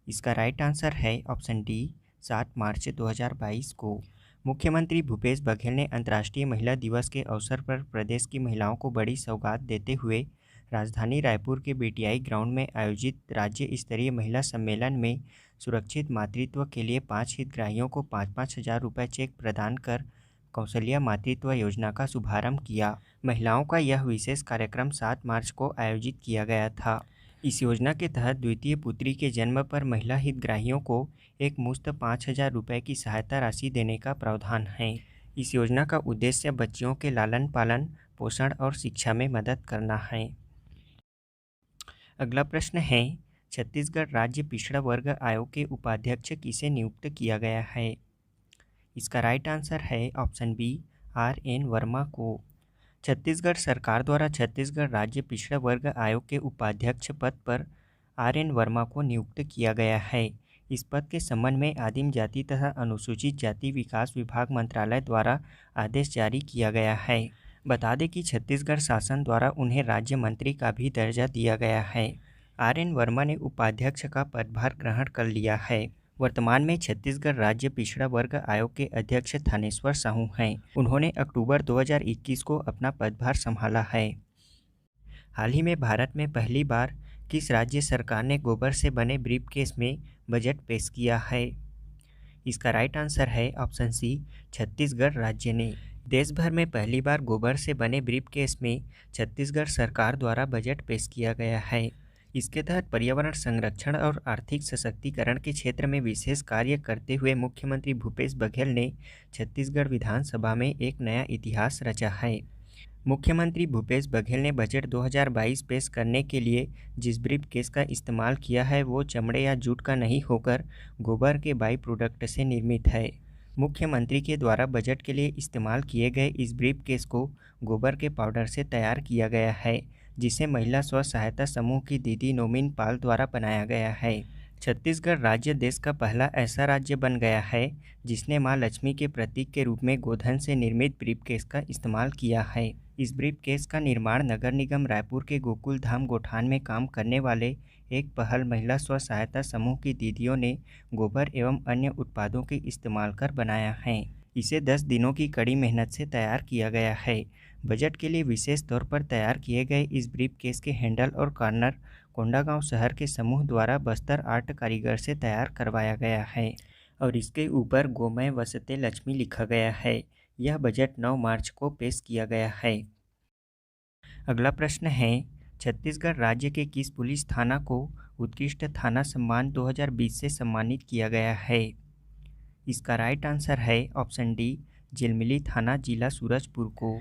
इसका राइट आंसर है ऑप्शन डी 7 मार्च 2022 को। मुख्यमंत्री भूपेश बघेल ने अंतर्राष्ट्रीय महिला दिवस के अवसर पर प्रदेश की महिलाओं को बड़ी सौगात देते हुए राजधानी रायपुर के बीटीआई ग्राउंड में आयोजित राज्य स्तरीय महिला सम्मेलन में सुरक्षित मातृत्व के लिए 5 हितग्राहियों को 5-5 हज़ार रुपये चेक प्रदान कर कौशल्या मातृत्व योजना का शुभारंभ किया। महिलाओं का यह विशेष कार्यक्रम 7 मार्च को आयोजित किया गया था। इस योजना के तहत द्वितीय पुत्री के जन्म पर महिला हितग्राहियों को एक मुश्त 5,000 रुपये की सहायता राशि देने का प्रावधान है। इस योजना का उद्देश्य बच्चियों के लालन पालन, पोषण और शिक्षा में मदद करना है। अगला प्रश्न है, छत्तीसगढ़ राज्य पिछड़ा वर्ग आयोग के उपाध्यक्ष किसे नियुक्त किया गया है? इसका राइट आंसर है ऑप्शन बी RN वर्मा को। छत्तीसगढ़ सरकार द्वारा छत्तीसगढ़ राज्य पिछड़ा वर्ग आयोग के उपाध्यक्ष पद पर RN वर्मा को नियुक्त किया गया है। इस पद के संबंध में आदिम जाति तथा अनुसूचित जाति विकास विभाग मंत्रालय द्वारा आदेश जारी किया गया है। बता दें कि छत्तीसगढ़ शासन द्वारा उन्हें राज्य मंत्री का भी दर्जा दिया गया है। RN वर्मा ने उपाध्यक्ष का पदभार ग्रहण कर लिया है। वर्तमान में छत्तीसगढ़ राज्य पिछड़ा वर्ग आयोग के अध्यक्ष थानेश्वर साहू हैं। उन्होंने अक्टूबर 2021 को अपना पदभार संभाला है। हाल ही में भारत में पहली बार किस राज्य सरकार ने गोबर से बने ब्रीफकेस में बजट पेश किया है? इसका राइट आंसर है ऑप्शन सी छत्तीसगढ़ राज्य ने। देश भर में पहली बार गोबर से बने ब्रीफकेस में छत्तीसगढ़ सरकार द्वारा बजट पेश किया गया है। इसके तहत पर्यावरण संरक्षण और आर्थिक सशक्तिकरण के क्षेत्र में विशेष कार्य करते हुए मुख्यमंत्री भूपेश बघेल ने छत्तीसगढ़ विधानसभा में एक नया इतिहास रचा है। मुख्यमंत्री भूपेश बघेल ने बजट 2022 पेश करने के लिए जिस ब्रीफकेस का इस्तेमाल किया है वो चमड़े या जूट का नहीं होकर गोबर के बाई प्रोडक्ट से निर्मित है। मुख्यमंत्री के द्वारा बजट के लिए इस्तेमाल किए गए इस ब्रीफकेस को गोबर के पाउडर से तैयार किया गया है, जिसे महिला स्व सहायता समूह की दीदी नोमिन पाल द्वारा बनाया गया है। छत्तीसगढ़ राज्य देश का पहला ऐसा राज्य बन गया है जिसने मां लक्ष्मी के प्रतीक के रूप में गोधन से निर्मित ब्रीफकेस का इस्तेमाल किया है। इस ब्रीफकेस का निर्माण नगर निगम रायपुर के गोकुल धाम गोठान में काम करने वाले एक पहल महिला स्व सहायता समूह की दीदियों ने गोबर एवं अन्य उत्पादों के इस्तेमाल कर बनाया है। इसे 10 दिनों की कड़ी मेहनत से तैयार किया गया है। बजट के लिए विशेष तौर पर तैयार किए गए इस ब्रीफकेस के हैंडल और कॉर्नर कोंडागांव शहर के समूह द्वारा बस्तर आर्ट कारीगर से तैयार करवाया गया है और इसके ऊपर गोमय वसते लक्ष्मी लिखा गया है। यह बजट 9 मार्च को पेश किया गया है। अगला प्रश्न है, छत्तीसगढ़ राज्य के किस पुलिस थाना को उत्कृष्ट थाना सम्मान 2020 से सम्मानित किया गया है? इसका राइट आंसर है ऑप्शन डी, झिलमिली थाना जिला सूरजपुर को।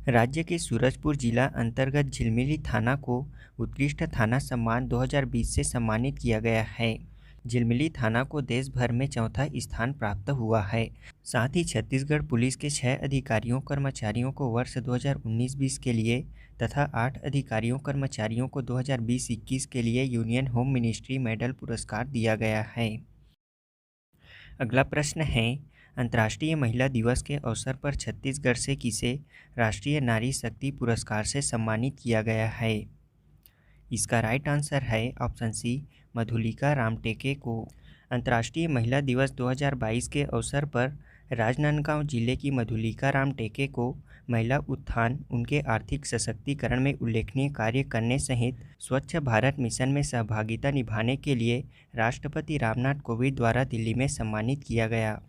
राज्य के सूरजपुर जिला अंतर्गत झिलमिली थाना को उत्कृष्ट थाना सम्मान 2020 से सम्मानित किया गया है। झिलमिली थाना को देश भर में चौथा स्थान प्राप्त हुआ है। साथ ही छत्तीसगढ़ पुलिस के 6 अधिकारियों कर्मचारियों को वर्ष 2019-20 के लिए तथा 8 अधिकारियों कर्मचारियों को 2020-21 के लिए यूनियन होम मिनिस्ट्री मेडल पुरस्कार दिया गया है। अगला प्रश्न है, अंतर्राष्ट्रीय महिला दिवस के अवसर पर छत्तीसगढ़ से किसे राष्ट्रीय नारी शक्ति पुरस्कार से सम्मानित किया गया है? इसका राइट आंसर है ऑप्शन सी, मधुलिका रामटेके को। अंतर्राष्ट्रीय महिला दिवस 2022 के अवसर पर राजनांदगांव जिले की मधुलिका रामटेके को महिला उत्थान, उनके आर्थिक सशक्तिकरण में उल्लेखनीय कार्य करने सहित स्वच्छ भारत मिशन में सहभागिता निभाने के लिए राष्ट्रपति रामनाथ कोविंद द्वारा दिल्ली में सम्मानित किया गया।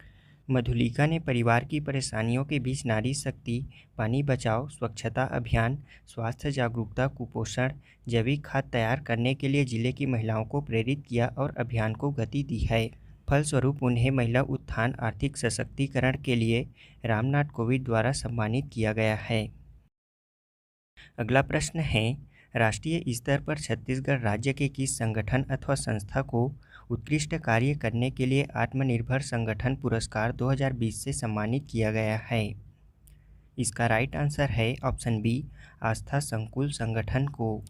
मधुलिका ने परिवार की परेशानियों के बीच नारी शक्ति, पानी बचाओ, स्वच्छता अभियान, स्वास्थ्य जागरूकता, कुपोषण, जैविक खाद तैयार करने के लिए जिले की महिलाओं को प्रेरित किया और अभियान को गति दी है। फलस्वरूप उन्हें महिला उत्थान, आर्थिक सशक्तिकरण के लिए रामनाथ कोविंद द्वारा सम्मानित किया गया है। अगला प्रश्न है, राष्ट्रीय स्तर पर छत्तीसगढ़ राज्य के किस संगठन अथवा संस्था को उत्कृष्ट कार्य करने के लिए आत्मनिर्भर संगठन पुरस्कार 2020 से सम्मानित किया गया है? इसका राइट आंसर है ऑप्शन बी, आस्था संकुल संगठन को।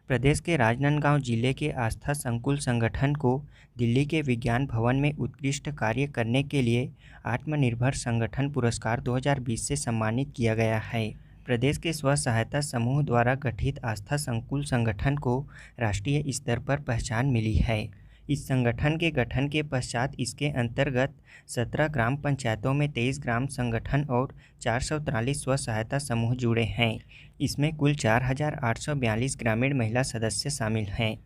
प्रदेश के राजनांदगांव जिले के आस्था संकुल संगठन को दिल्ली के विज्ञान भवन में उत्कृष्ट कार्य करने के लिए आत्मनिर्भर संगठन पुरस्कार 2020 से सम्मानित किया गया है। प्रदेश के स्व सहायता समूह द्वारा गठित आस्था संकुल संगठन को राष्ट्रीय स्तर पर पहचान मिली है। इस संगठन के गठन के पश्चात इसके अंतर्गत 17 ग्राम पंचायतों में 23 ग्राम संगठन और 443 स्व सहायता समूह जुड़े हैं। इसमें कुल 4,842 ग्रामीण महिला सदस्य शामिल हैं।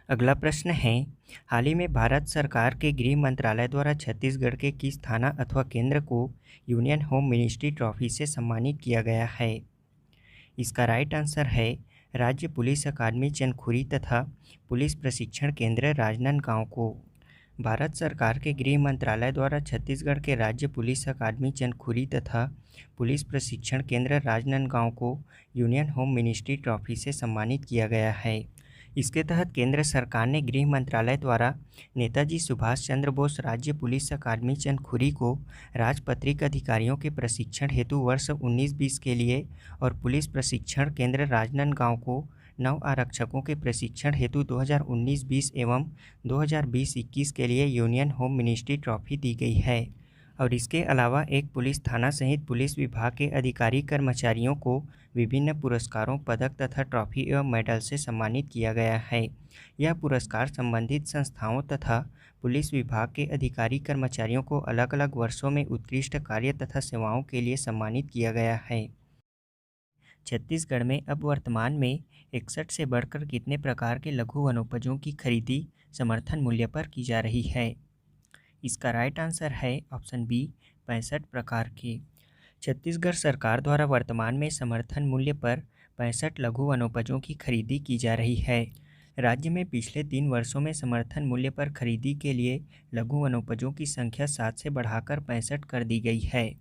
अगला प्रश्न है, हाल ही में भारत सरकार के गृह मंत्रालय द्वारा छत्तीसगढ़ के किस थाना अथवा केंद्र को यूनियन होम मिनिस्ट्री ट्रॉफी से सम्मानित किया गया है? इसका राइट आंसर है राज्य पुलिस अकादमी चंदखुरी तथा पुलिस प्रशिक्षण केंद्र राजनांदगांव को। भारत सरकार के गृह मंत्रालय द्वारा छत्तीसगढ़ के राज्य पुलिस अकादमी चंदखुरी तथा पुलिस प्रशिक्षण केंद्र राजनांदगांव को यूनियन होम मिनिस्ट्री ट्रॉफी से सम्मानित किया गया है। इसके तहत केंद्र सरकार ने गृह मंत्रालय द्वारा नेताजी सुभाष चंद्र बोस राज्य पुलिस अकादमी चंदखुरी को राजपत्रित अधिकारियों के प्रशिक्षण हेतु वर्ष 19-20 के लिए और पुलिस प्रशिक्षण केंद्र राजनांदगांव को नव आरक्षकों के प्रशिक्षण हेतु 2019-20 एवं 2020-21 के लिए यूनियन होम मिनिस्ट्री ट्रॉफी दी गई है। और इसके अलावा एक पुलिस थाना सहित पुलिस विभाग के अधिकारी कर्मचारियों को विभिन्न पुरस्कारों, पदक तथा ट्रॉफी एवं मेडल से सम्मानित किया गया है। यह पुरस्कार संबंधित संस्थाओं तथा पुलिस विभाग के अधिकारी कर्मचारियों को अलग अलग वर्षों में उत्कृष्ट कार्य तथा सेवाओं के लिए सम्मानित किया गया है। छत्तीसगढ़ में अब वर्तमान में 61 से बढ़कर कितने प्रकार के लघु वनोपजों की खरीदी समर्थन मूल्य पर की जा रही है? इसका राइट आंसर है ऑप्शन बी, 65 प्रकार के। छत्तीसगढ़ सरकार द्वारा वर्तमान में समर्थन मूल्य पर 65 लघु वनोपजों की खरीदी की जा रही है। राज्य में पिछले 3 वर्षों में समर्थन मूल्य पर खरीदी के लिए लघु वनोपजों की संख्या 7 से बढ़ाकर 65 कर दी गई है।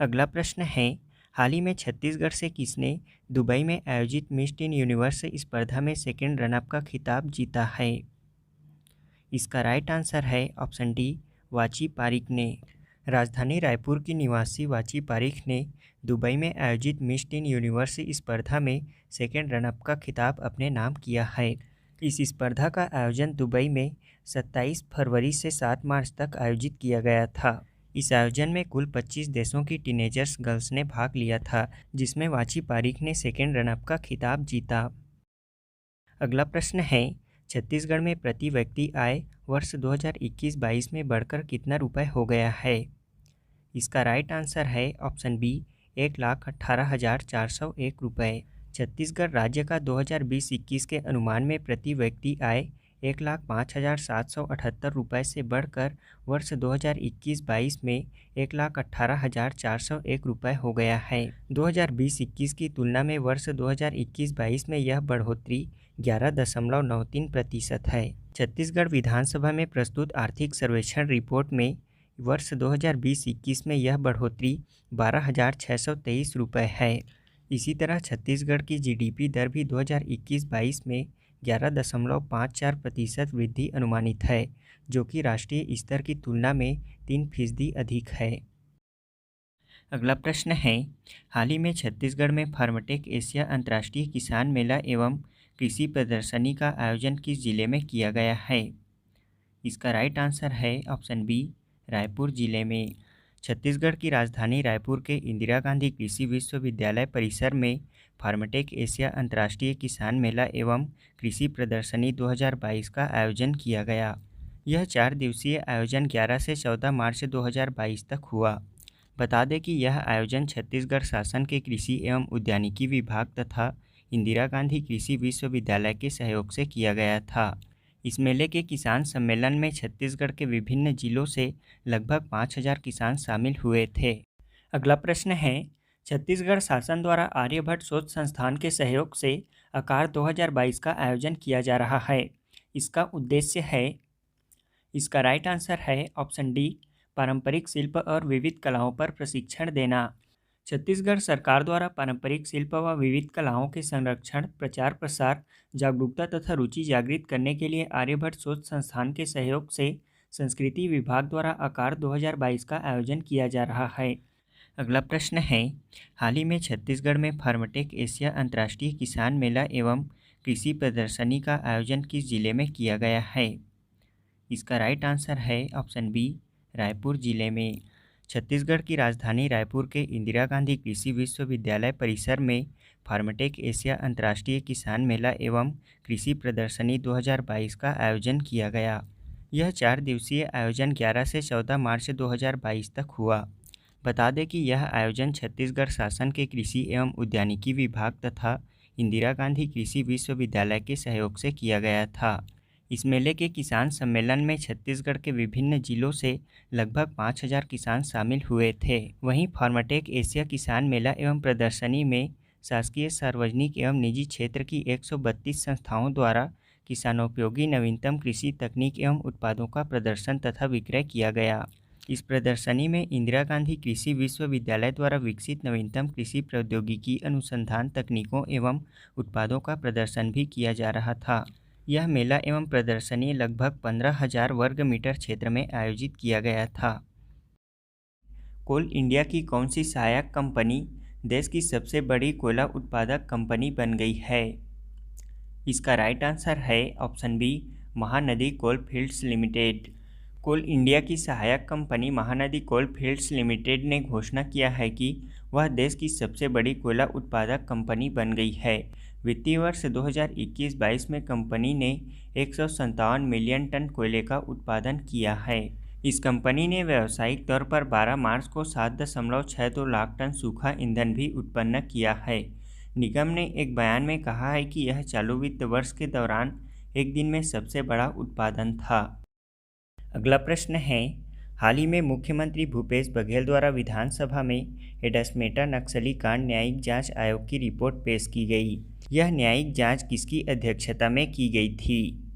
अगला प्रश्न है, हाल ही में छत्तीसगढ़ से किसने दुबई में आयोजित मिस टीन यूनिवर्स स्पर्धा में सेकेंड रनअप का खिताब जीता है? इसका राइट आंसर है ऑप्शन डी, वाची पारिक ने। राजधानी रायपुर की निवासी वाची पारिक ने दुबई में आयोजित मिस टीन यूनिवर्स स्पर्धा में सेकेंड रनअप का खिताब अपने नाम किया है। इस स्पर्धा का आयोजन दुबई में 27 फरवरी से 7 मार्च तक आयोजित किया गया था। इस आयोजन में कुल 25 देशों की टीनेजर्स गर्ल्स ने भाग लिया था, जिसमें वाची पारिक ने सेकेंड रनअप का खिताब जीता। अगला प्रश्न है, छत्तीसगढ़ में प्रति व्यक्ति आय वर्ष 2021-22 में बढ़कर कितना रुपए हो गया है? इसका राइट आंसर है ऑप्शन बी 1,18,401 रुपये। छत्तीसगढ़ राज्य का 2020-21 के अनुमान में प्रति व्यक्ति आय 1,05,778 रुपये से बढ़कर वर्ष 2021-22 में 1,18,401 रुपये हो गया है। 2020-21 की तुलना में वर्ष 2021-22 में यह बढ़ोतरी 11.93% है। छत्तीसगढ़ विधानसभा में प्रस्तुत आर्थिक सर्वेक्षण रिपोर्ट में वर्ष 2020-21 में यह बढ़ोतरी 12,623 रुपये है। इसी तरह छत्तीसगढ़ की जीडीपी दर भी 2021-22 में 11.54% वृद्धि अनुमानित है, जो कि राष्ट्रीय स्तर की तुलना में 3% अधिक है। अगला प्रश्न है, हाल ही में छत्तीसगढ़ में फार्मटेक एशिया अंतर्राष्ट्रीय किसान मेला एवं कृषि प्रदर्शनी का आयोजन किस जिले में किया गया है? इसका राइट आंसर है ऑप्शन बी रायपुर जिले में। छत्तीसगढ़ की राजधानी रायपुर के इंदिरा गांधी कृषि विश्वविद्यालय परिसर में फार्मटेक एशिया अंतर्राष्ट्रीय किसान मेला एवं कृषि प्रदर्शनी 2022 का आयोजन किया गया। यह 4 दिवसीय आयोजन 11 से 14 मार्च 2022 तक हुआ। बता दें कि यह आयोजन छत्तीसगढ़ शासन के कृषि एवं उद्यानिकी विभाग तथा इंदिरा गांधी कृषि विश्वविद्यालय के सहयोग से किया गया था। इस मेले के किसान सम्मेलन में छत्तीसगढ़ के विभिन्न जिलों से लगभग 5,000 किसान शामिल हुए थे। अगला प्रश्न है, छत्तीसगढ़ शासन द्वारा आर्यभट्ट शोध संस्थान के सहयोग से आकार 2022 का आयोजन किया जा रहा है। इसका उद्देश्य है, इसका राइट आंसर है ऑप्शन डी पारंपरिक शिल्प और विविध कलाओं पर प्रशिक्षण देना। छत्तीसगढ़ सरकार द्वारा पारंपरिक शिल्प व विविध कलाओं के संरक्षण, प्रचार प्रसार, जागरूकता तथा रुचि जागृत करने के लिए आर्यभट्ट शोध संस्थान के सहयोग से संस्कृति विभाग द्वारा आकार 2022 का आयोजन किया जा रहा है। अगला प्रश्न है, हाल ही में छत्तीसगढ़ में फार्मटेक एशिया अंतर्राष्ट्रीय किसान मेला एवं कृषि प्रदर्शनी का आयोजन किस जिले में किया गया है? इसका राइट आंसर है ऑप्शन बी रायपुर जिले में। छत्तीसगढ़ की राजधानी रायपुर के इंदिरा गांधी कृषि विश्वविद्यालय परिसर में फार्मटेक एशिया अंतर्राष्ट्रीय किसान मेला एवं कृषि प्रदर्शनी 2022 का आयोजन किया गया। यह 4 दिवसीय आयोजन 11 से 14 मार्च 2022 तक हुआ। बता दें कि यह आयोजन छत्तीसगढ़ शासन के कृषि एवं उद्यानिकी विभाग तथा इंदिरा गांधी कृषि विश्वविद्यालय के सहयोग से किया गया था। इस मेले के किसान सम्मेलन में छत्तीसगढ़ के विभिन्न जिलों से लगभग 5,000 किसान शामिल हुए थे। वहीं फार्मटेक एशिया किसान मेला एवं प्रदर्शनी में शासकीय, सार्वजनिक एवं निजी क्षेत्र की 132 संस्थाओं द्वारा किसानोपयोगी नवीनतम कृषि तकनीक एवं उत्पादों का प्रदर्शन तथा विक्रय किया गया। इस प्रदर्शनी में इंदिरा गांधी कृषि विश्वविद्यालय द्वारा विकसित नवीनतम कृषि प्रौद्योगिकी अनुसंधान तकनीकों एवं उत्पादों का प्रदर्शन भी किया जा रहा था। यह मेला एवं प्रदर्शनी लगभग 15,000 वर्ग मीटर क्षेत्र में आयोजित किया गया था। कोल इंडिया की कौन सी सहायक कंपनी देश की सबसे बड़ी कोयला उत्पादक कंपनी बन गई है? इसका राइट आंसर है ऑप्शन बी महानदी कोल फील्ड्स लिमिटेड। कोल इंडिया की सहायक कंपनी महानदी कोल फील्ड्स लिमिटेड ने घोषणा किया है कि वह देश की सबसे बड़ी कोयला उत्पादक कंपनी बन गई है। वित्तीय वर्ष 2021-22 में कंपनी ने 157 मिलियन टन कोयले का उत्पादन किया है। इस कंपनी ने व्यावसायिक तौर पर 12 मार्च को 7.62 लाख टन सूखा ईंधन भी उत्पन्न किया है। निगम ने एक बयान में कहा है कि यह चालू वित्त वर्ष के दौरान एक दिन में सबसे बड़ा उत्पादन था। अगला प्रश्न है, हाल ही में मुख्यमंत्री भूपेश बघेल द्वारा विधानसभा में एडसमेटा नक्सली कांड न्यायिक जांच आयोग की रिपोर्ट पेश की गई। यह न्यायिक जांच किसकी अध्यक्षता में की गई थी?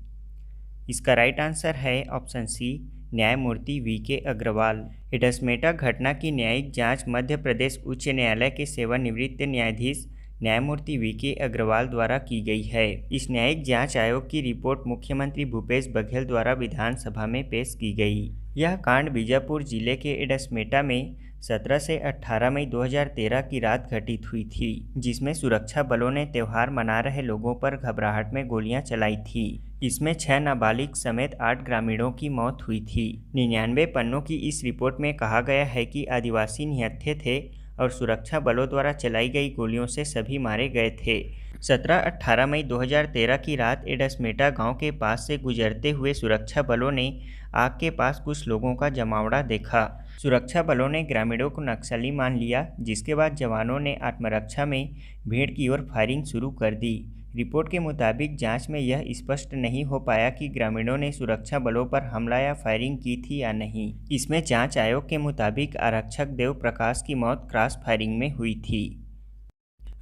इसका राइट आंसर है ऑप्शन सी न्यायमूर्ति वी.के. अग्रवाल। एडसमेटा घटना की न्यायिक जांच मध्य प्रदेश उच्च न्यायालय के सेवानिवृत्त न्यायाधीश न्यायमूर्ति वी.के. अग्रवाल द्वारा की गई है। इस न्यायिक जांच आयोग की रिपोर्ट मुख्यमंत्री भूपेश बघेल द्वारा विधानसभा में पेश की गई। यह कांड बीजापुर जिले के एडसमेटा में 17 से 18 मई 2013 की रात घटित हुई थी, जिसमें सुरक्षा बलों ने त्यौहार मना रहे लोगों पर घबराहट में गोलियां चलाई थी। इसमें 6 नाबालिग समेत 8 ग्रामीणों की मौत हुई थी। 99 पन्नों की इस रिपोर्ट में कहा गया है कि आदिवासी निहत्थे थे और सुरक्षा बलों द्वारा चलाई गई गोलियों से सभी मारे गए थे। 17-18 मई 2013 की रात एडसमेटा गांव के पास से गुजरते हुए सुरक्षा बलों ने आग के पास कुछ लोगों का जमावड़ा देखा। सुरक्षा बलों ने ग्रामीणों को नक्सली मान लिया, जिसके बाद जवानों ने आत्मरक्षा में भीड़ की ओर फायरिंग शुरू कर दी। रिपोर्ट के मुताबिक जांच में यह स्पष्ट नहीं हो पाया कि ग्रामीणों ने सुरक्षा बलों पर हमला या फायरिंग की थी या नहीं। इसमें जांच आयोग के मुताबिक आरक्षक देव प्रकाश की मौत क्रॉस फायरिंग में हुई थी।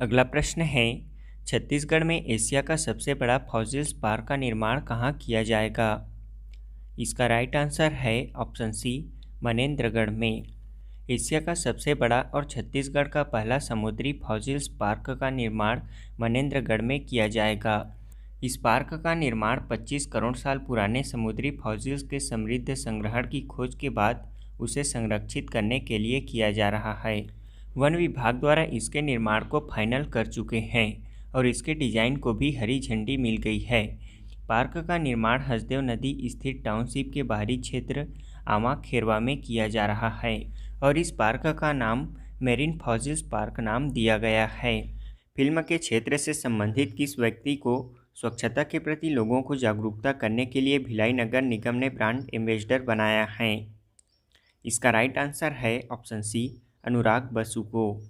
अगला प्रश्न है, छत्तीसगढ़ में एशिया का सबसे बड़ा फॉसिल्स पार्क का निर्माण कहाँ किया जाएगा? इसका राइट आंसर है ऑप्शन सी, मनेंद्रगढ़ में। एशिया का सबसे बड़ा और छत्तीसगढ़ का पहला समुद्री फॉसिल्स पार्क का निर्माण मनेंद्रगढ़ में किया जाएगा। इस पार्क का निर्माण 25 करोड़ साल पुराने समुद्री फॉसिल्स के समृद्ध संग्रहण की खोज के बाद उसे संरक्षित करने के लिए किया जा रहा है। वन विभाग द्वारा इसके निर्माण को फाइनल कर चुके हैं और इसके डिजाइन को भी हरी झंडी मिल गई है। पार्क का निर्माण हसदेव नदी स्थित टाउनशिप के बाहरी क्षेत्र आमा खेरवा में किया जा रहा है और इस पार्क का नाम मेरीन फॉसिल्स पार्क नाम दिया गया है। फिल्म के क्षेत्र से संबंधित किस व्यक्ति को स्वच्छता के प्रति लोगों को जागरूकता करने के लिए भिलाई नगर निगम ने ब्रांड एम्बेसडर बनाया है? इसका राइट आंसर है ऑप्शन सी, अनुराग बसु को।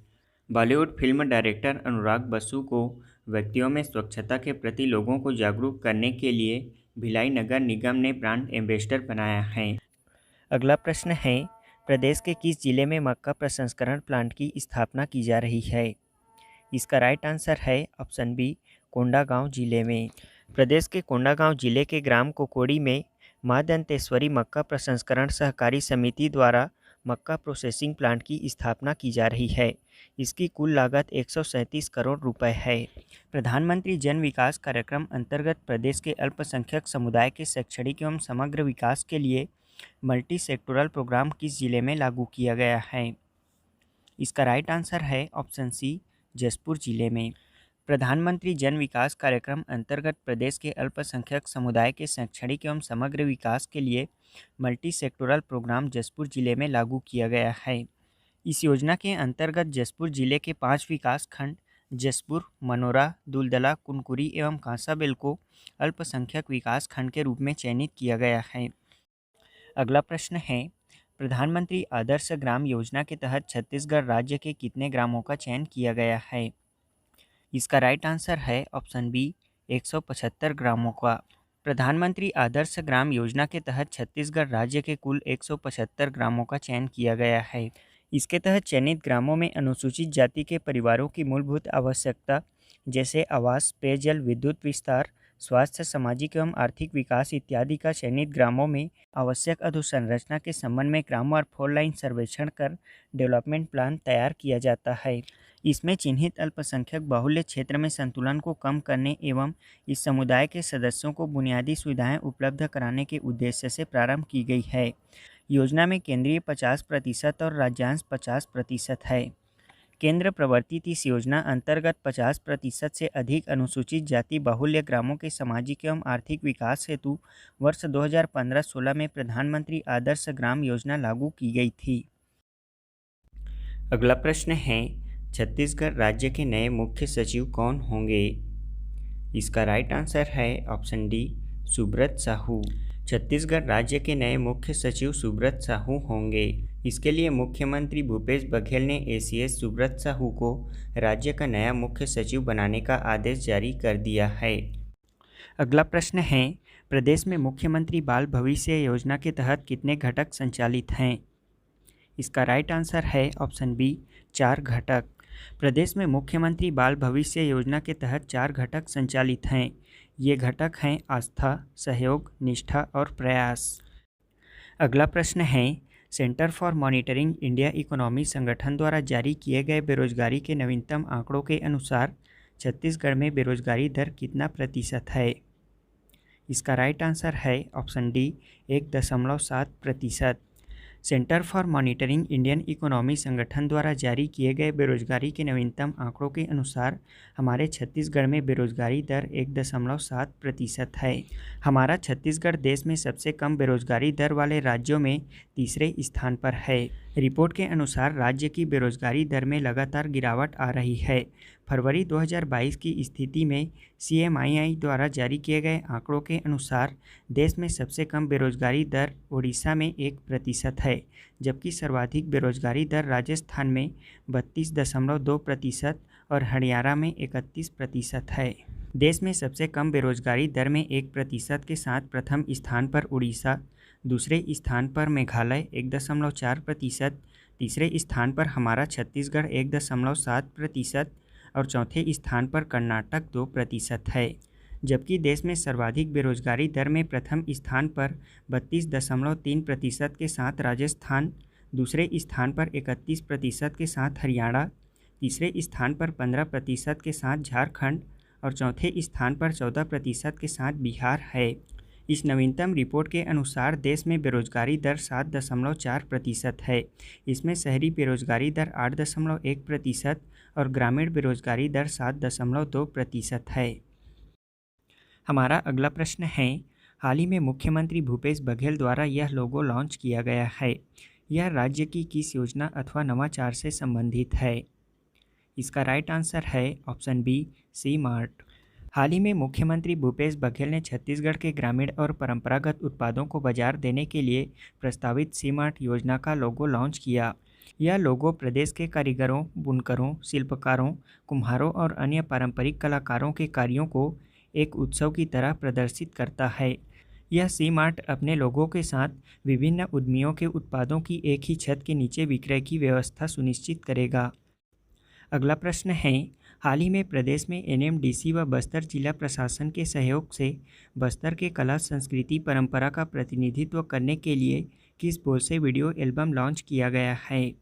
बॉलीवुड फिल्म डायरेक्टर अनुराग बसु को व्यक्तियों में स्वच्छता के प्रति लोगों को जागरूक करने के लिए भिलाई नगर निगम ने ब्रांड एम्बेसडर बनाया है। अगला प्रश्न है, प्रदेश के किस जिले में मक्का प्रसंस्करण प्लांट की स्थापना की जा रही है? इसका राइट आंसर है ऑप्शन बी, कोंडागांव जिले में। प्रदेश के कोंडागांव जिले के ग्राम कोकोड़ी में मां दंतेश्वरी मक्का प्रसंस्करण सहकारी समिति द्वारा मक्का प्रोसेसिंग प्लांट की स्थापना की जा रही है। इसकी कुल लागत 137 करोड़ रुपए है। प्रधानमंत्री जन विकास कार्यक्रम अंतर्गत प्रदेश के अल्पसंख्यक समुदाय के शैक्षणिक एवं समग्र विकास के लिए मल्टी सेक्टोरल प्रोग्राम किस जिले में लागू किया गया है? इसका राइट आंसर है ऑप्शन सी, जशपुर जिले में। प्रधानमंत्री जन विकास कार्यक्रम अंतर्गत प्रदेश के अल्पसंख्यक समुदाय के शैक्षणिक एवं समग्र विकास के लिए मल्टी सेक्टोरल प्रोग्राम जशपुर जिले में लागू किया गया है। इस योजना के अंतर्गत जशपुर जिले के 5 विकास खंड जशपुर, मनोरा, दुलदला, कुनकुरी एवं कांसाबेल को अल्पसंख्यक विकास खंड के रूप में चयनित किया गया है। अगला प्रश्न है, प्रधानमंत्री आदर्श ग्राम योजना के तहत छत्तीसगढ़ राज्य के कितने ग्रामों का चयन किया गया है? इसका राइट आंसर है ऑप्शन बी, 175 ग्रामों का। प्रधानमंत्री आदर्श ग्राम योजना के तहत छत्तीसगढ़ राज्य के कुल 175 ग्रामों का चयन किया गया है। इसके तहत चयनित ग्रामों में अनुसूचित जाति के परिवारों की मूलभूत आवश्यकता जैसे आवास, पेयजल, विद्युत विस्तार, स्वास्थ्य, सामाजिक एवं आर्थिक विकास इत्यादि का चयनित ग्रामों में आवश्यक अधोसंरचना के संबंध में ग्रामवार 4 लाइन सर्वेक्षण कर डेवलपमेंट प्लान तैयार किया जाता है। इसमें चिन्हित अल्पसंख्यक बाहुल्य क्षेत्र में संतुलन को कम करने एवं इस समुदाय के सदस्यों को बुनियादी सुविधाएं उपलब्ध कराने के उद्देश्य से प्रारंभ की गई है। योजना में केंद्रीय 50% और राज्यांश 50% है। केंद्र प्रवर्तित इस योजना अंतर्गत 50% से अधिक अनुसूचित जाति बाहुल्य ग्रामों के सामाजिक एवं आर्थिक विकास हेतु वर्ष 2015-16 में प्रधानमंत्री आदर्श ग्राम योजना लागू की गई थी। अगला प्रश्न है, छत्तीसगढ़ राज्य के नए मुख्य सचिव कौन होंगे? इसका राइट आंसर है ऑप्शन डी, सुब्रत साहू। छत्तीसगढ़ राज्य के नए मुख्य सचिव सुब्रत साहू होंगे। इसके लिए मुख्यमंत्री भूपेश बघेल ने एसीएस सुब्रत साहू को राज्य का नया मुख्य सचिव बनाने का आदेश जारी कर दिया है। अगला प्रश्न है, प्रदेश में मुख्यमंत्री बाल भविष्य योजना के तहत कितने घटक संचालित हैं? इसका राइट आंसर है ऑप्शन बी, 4 घटक। प्रदेश में मुख्यमंत्री बाल भविष्य योजना के तहत 4 घटक संचालित हैं। ये घटक हैं आस्था, सहयोग, निष्ठा और प्रयास। अगला प्रश्न है, centre for monitoring India economy संगठन द्वारा जारी किए गए बेरोजगारी के नवीनतम आंकड़ों के अनुसार छत्तीसगढ़ में बेरोजगारी दर कितना प्रतिशत है? इसका राइट आंसर है option D, 1.7%। Centre for monitoring Indian economy संगठन द्वारा जारी किए गए बेरोजगारी के नवीनतम आंकड़ों के अनुसार हमारे छत्तीसगढ़ में बेरोजगारी दर 1.7% है। हमारा छत्तीसगढ़ देश में सबसे कम बेरोजगारी दर वाले राज्यों में तीसरे स्थान पर है। रिपोर्ट के अनुसार राज्य की बेरोजगारी दर में लगातार गिरावट आ रही है। फरवरी 2022 की स्थिति में CMII द्वारा जारी किए गए आंकड़ों के अनुसार देश में सबसे कम बेरोजगारी दर ओडिशा में 1% है, जबकि सर्वाधिक बेरोजगारी दर राजस्थान में 32.2% और हरियाणा में 31% है। देश में सबसे कम बेरोजगारी दर में 1% के साथ प्रथम स्थान पर उड़ीसा, दूसरे स्थान पर मेघालय 1.4%, तीसरे स्थान पर हमारा छत्तीसगढ़ 1.7% और चौथे स्थान पर कर्नाटक 2% है। जबकि देश में सर्वाधिक बेरोजगारी दर में प्रथम स्थान पर 32.3% के साथ राजस्थान, दूसरे स्थान पर 31% के साथ हरियाणा, तीसरे स्थान पर 15% के साथ झारखंड और चौथे स्थान पर 14% के साथ बिहार है। इस नवीनतम रिपोर्ट के अनुसार देश में बेरोजगारी दर 7.4% है। इसमें शहरी बेरोजगारी दर 8.1% और ग्रामीण बेरोजगारी दर 7.2% है। हमारा अगला प्रश्न है, हाल ही में मुख्यमंत्री भूपेश बघेल द्वारा यह लोगो लॉन्च किया गया है। यह राज्य की किस योजना अथवा नवाचार से संबंधित है? इसका राइट आंसर है ऑप्शन बी, सी मार्ट। हाल ही में मुख्यमंत्री भूपेश बघेल ने छत्तीसगढ़ के ग्रामीण और परंपरागत उत्पादों को बाजार देने के लिए प्रस्तावित सी मार्ट योजना का लोगो लॉन्च किया। यह लोगो प्रदेश के कारीगरों, बुनकरों, शिल्पकारों, कुम्हारों और अन्य पारंपरिक कलाकारों के कार्यों को एक उत्सव की तरह प्रदर्शित करता है। यह सी मार्ट अपने लोगों के साथ विभिन्न उद्यमियों के उत्पादों की एक ही छत के नीचे विक्रय की व्यवस्था सुनिश्चित करेगा। अगला प्रश्न है, हाल ही में प्रदेश में NMDC व बस्तर जिला प्रशासन के सहयोग से बस्तर के कला, संस्कृति, परंपरा का प्रतिनिधित्व करने के लिए किस बोल से वीडियो एल्बम लॉन्च किया गया है?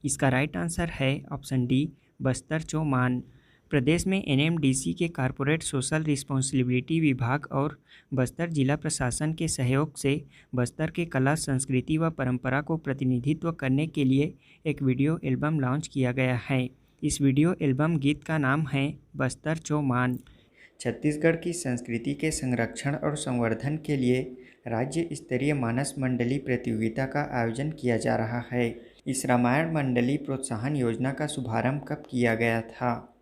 इसका राइट आंसर है ऑप्शन डी, बस्तर चौमान। प्रदेश में NMDC के कॉरपोरेट सोशल रिस्पॉन्सिबिलिटी विभाग और बस्तर जिला प्रशासन के सहयोग से बस्तर के कला, संस्कृति व परंपरा को प्रतिनिधित्व करने के लिए एक वीडियो एल्बम लॉन्च किया गया है। इस वीडियो एल्बम गीत का नाम है बस्तर चौमान। छत्तीसगढ़ की संस्कृति के संरक्षण और संवर्धन के लिए राज्य स्तरीय मानस मंडली प्रतियोगिता का आयोजन किया जा रहा है। इस रामायण मंडली प्रोत्साहन योजना का शुभारंभ कब किया गया था?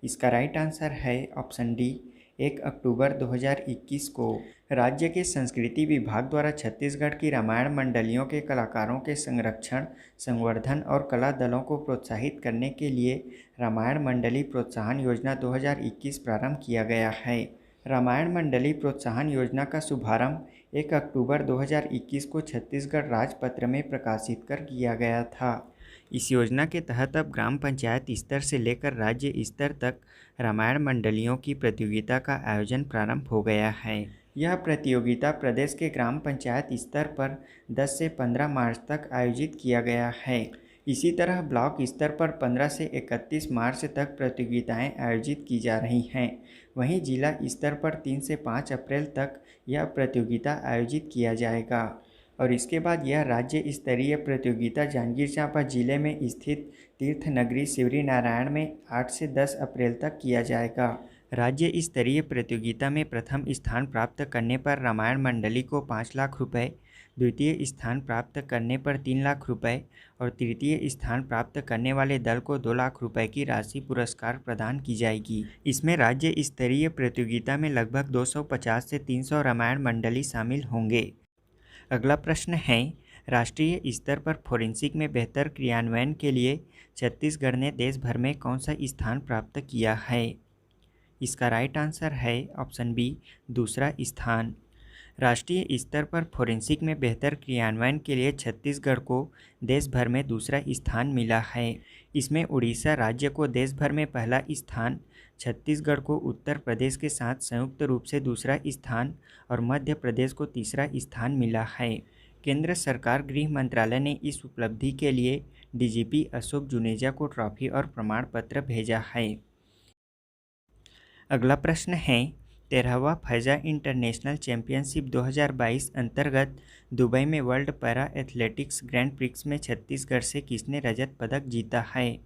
इसका राइट आंसर है ऑप्शन डी, 1 अक्टूबर 2021 को। राज्य के संस्कृति विभाग द्वारा छत्तीसगढ़ की रामायण मंडलियों के कलाकारों के संरक्षण, संवर्धन और कला दलों को प्रोत्साहित करने के लिए रामायण मंडली प्रोत्साहन योजना 2021 प्रारंभ किया गया है। रामायण मंडली प्रोत्साहन योजना का शुभारंभ 1 अक्टूबर 2021 को छत्तीसगढ़ राजपत्र में प्रकाशित कर किया गया था। इस योजना के तहत अब ग्राम पंचायत स्तर से लेकर राज्य स्तर तक रामायण मंडलियों की प्रतियोगिता का आयोजन प्रारंभ हो गया है। यह प्रतियोगिता प्रदेश के ग्राम पंचायत स्तर पर 10 से 15 मार्च तक आयोजित किया गया है। इसी तरह ब्लॉक स्तर पर 15 से 31 मार्च तक प्रतियोगिताएं आयोजित की जा रही हैं। वहीं जिला स्तर पर 3 से 5 अप्रैल तक यह प्रतियोगिता आयोजित किया जाएगा और इसके बाद यह राज्य स्तरीय प्रतियोगिता जांजगीर चांपा जिले में स्थित तीर्थ नगरी शिवरी नारायण में 8 से 10 अप्रैल तक किया जाएगा। राज्य स्तरीय प्रतियोगिता में प्रथम स्थान प्राप्त करने पर रामायण मंडली को 5 लाख रुपए, द्वितीय स्थान प्राप्त करने पर 3 लाख रुपए और तृतीय स्थान प्राप्त करने वाले दल को 2 लाख रुपए की राशि पुरस्कार प्रदान की जाएगी। इसमें राज्य स्तरीय प्रतियोगिता में लगभग 250 से 300 रामायण मंडली शामिल होंगे। अगला प्रश्न है, राष्ट्रीय स्तर पर फोरेंसिक में बेहतर क्रियान्वयन के लिए छत्तीसगढ़ ने देश भर में कौन सा स्थान प्राप्त किया है? इसका राइट आंसर है ऑप्शन बी, दूसरा स्थान। राष्ट्रीय स्तर पर फोरेंसिक में बेहतर क्रियान्वयन के लिए छत्तीसगढ़ को देश भर में दूसरा स्थान मिला है। इसमें उड़ीसा राज्य को देश भर में पहला स्थान, छत्तीसगढ़ को उत्तर प्रदेश के साथ संयुक्त रूप से दूसरा स्थान और मध्य प्रदेश को तीसरा स्थान मिला है। केंद्र सरकार गृह मंत्रालय ने इस उपलब्धि के लिए DGP अशोक जुनेजा को ट्रॉफी और प्रमाण पत्र भेजा है। अगला प्रश्न है, 13वां फैजा इंटरनेशनल चैंपियनशिप 2022 अंतर्गत दुबई में world para athletics grand prix में छत्तीसगढ़ से किसने रजत पदक जीता है?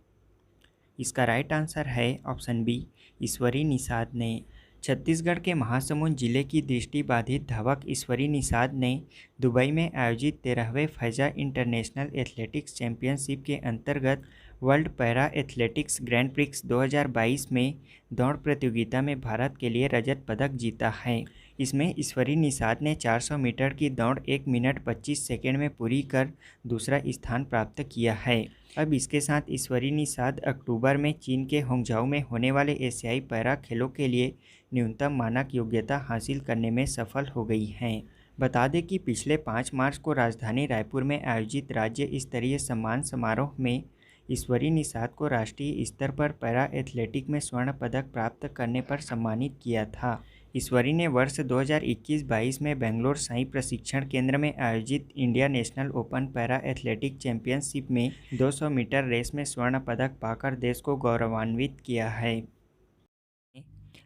इसका राइट आंसर है ऑप्शन बी, ईश्वरी निषाद ने। छत्तीसगढ़ के महासमुंद जिले की दृष्टिबाधित धावक ईश्वरी निषाद ने दुबई में आयोजित 13वें फैजा इंटरनेशनल एथलेटिक्स चैंपियनशिप के अंतर्गत world para athletics grand prix 2022 में दौड़ प्रतियोगिता में भारत के लिए रजत पदक जीता है। इसमें ईश्वरी निषाद ने 400 मीटर की दौड़ 1 मिनट 25 सेकंड में पूरी कर दूसरा स्थान प्राप्त किया है। अब इसके साथ ईश्वरी निषाद अक्टूबर में चीन के होंगझाओ में होने वाले एशियाई पैरा खेलों के लिए न्यूनतम मानक योग्यता हासिल करने में सफल हो गई हैं। बता दें कि पिछले 5 मार्च को राजधानी रायपुर में आयोजित राज्य स्तरीय सम्मान समारोह में ईश्वरी निषाद को राष्ट्रीय स्तर पर पैरा एथलेटिक में स्वर्ण पदक प्राप्त करने पर सम्मानित किया था। ईश्वरी ने वर्ष 2021-22 में बेंगलोर साई प्रशिक्षण केंद्र में आयोजित India national open para athletic championship में 200 मीटर रेस में स्वर्ण पदक पाकर देश को गौरवान्वित किया है।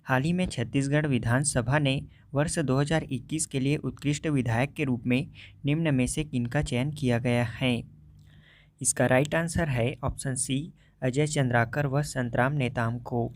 हाल ही में छत्तीसगढ़ विधानसभा ने वर्ष 2021 के लिए उत्कृष्ट विधायक के रूप में निम्न में से किनका चयन किया गया है। इसका राइट आंसर है ऑप्शन सी, अजय चंद्राकर व संतराम नेताम को।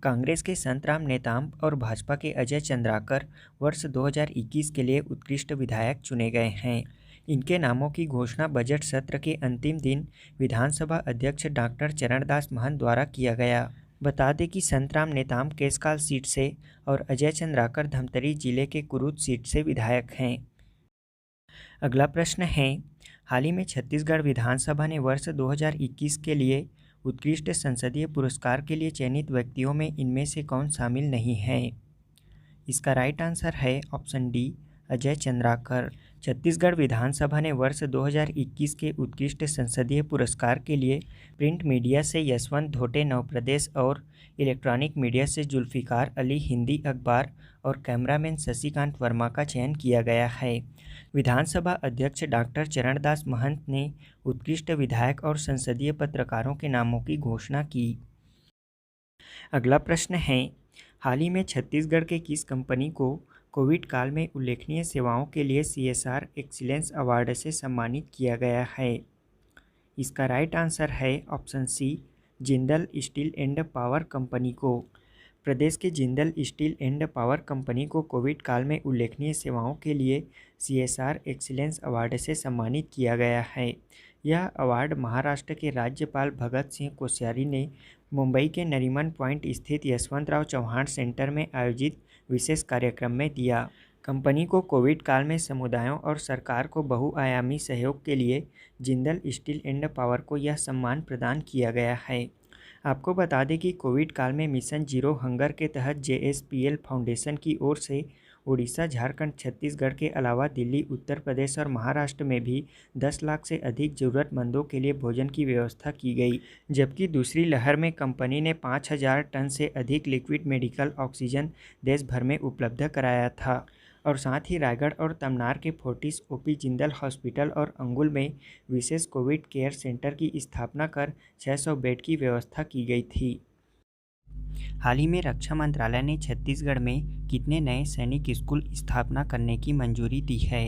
कांग्रेस के संतराम नेताम और भाजपा के अजय चंद्राकर वर्ष 2021 के लिए उत्कृष्ट विधायक चुने गए हैं। इनके नामों की घोषणा बजट सत्र के अंतिम दिन विधानसभा अध्यक्ष डॉक्टर चरणदास महंत द्वारा किया गया। बता दें कि संतराम नेताम केसकाल सीट से और अजय चंद्राकर धमतरी जिले के कुरुद सीट से विधायक हैं। अगला प्रश्न है, हाल ही में छत्तीसगढ़ विधानसभा ने वर्ष 2021 के लिए उत्कृष्ट संसदीय पुरस्कार के लिए चयनित व्यक्तियों में इनमें से कौन शामिल नहीं है। इसका राइट आंसर है ऑप्शन डी, अजय चंद्राकर। छत्तीसगढ़ विधानसभा ने वर्ष 2021 के उत्कृष्ट संसदीय पुरस्कार के लिए प्रिंट मीडिया से यशवंत धोटे नवप्रदेश और इलेक्ट्रॉनिक मीडिया से जुल्फिकार अली हिंदी अखबार और कैमरामैन शशिकांत वर्मा का चयन किया गया है। विधानसभा अध्यक्ष डॉक्टर चरणदास महंत ने उत्कृष्ट विधायक और संसदीय पत्रकारों के नामों की घोषणा की। अगला प्रश्न है, हाल ही में छत्तीसगढ़ के किस कंपनी को कोविड काल में उल्लेखनीय सेवाओं के लिए CSR एक्सीलेंस अवार्ड से सम्मानित किया गया है। इसका राइट आंसर है option C, Jindal steel and power company को। प्रदेश के Jindal steel and power company को कोविड काल में उल्लेखनीय सेवाओं के लिए CSR एक्सीलेंस अवार्ड से सम्मानित किया गया है। यह अवार्ड महाराष्ट्र के राज्यपाल भगत सिंह कोश्यारी ने मुंबई के नरीमन पॉइंट स्थित यशवंतराव चव्हाण सेंटर में आयोजित विशेष कार्यक्रम में दिया। कंपनी को कोविड काल में समुदायों और सरकार को बहुआयामी सहयोग के लिए जिंदल स्टील एंड पावर को यह सम्मान प्रदान किया गया है। आपको बता दें कि कोविड काल में मिशन जीरो हंगर के तहत JSPL फाउंडेशन की ओर से उड़ीसा, झारखंड, छत्तीसगढ़ के अलावा दिल्ली, उत्तर प्रदेश और महाराष्ट्र में भी 10 लाख से अधिक ज़रूरतमंदों के लिए भोजन की व्यवस्था की गई। जबकि दूसरी लहर में कंपनी ने 5000 टन से अधिक लिक्विड मेडिकल ऑक्सीजन देश भर में उपलब्ध कराया था और साथ ही रायगढ़ और तमनार के फोर्टिस OP जिंदल हॉस्पिटल और अंगुल में विशेष कोविड केयर सेंटर की स्थापना कर 600 बेड की व्यवस्था की गई थी। हाल ही में रक्षा मंत्रालय ने छत्तीसगढ़ में कितने नए सैनिक स्कूल स्थापना करने की मंजूरी दी है।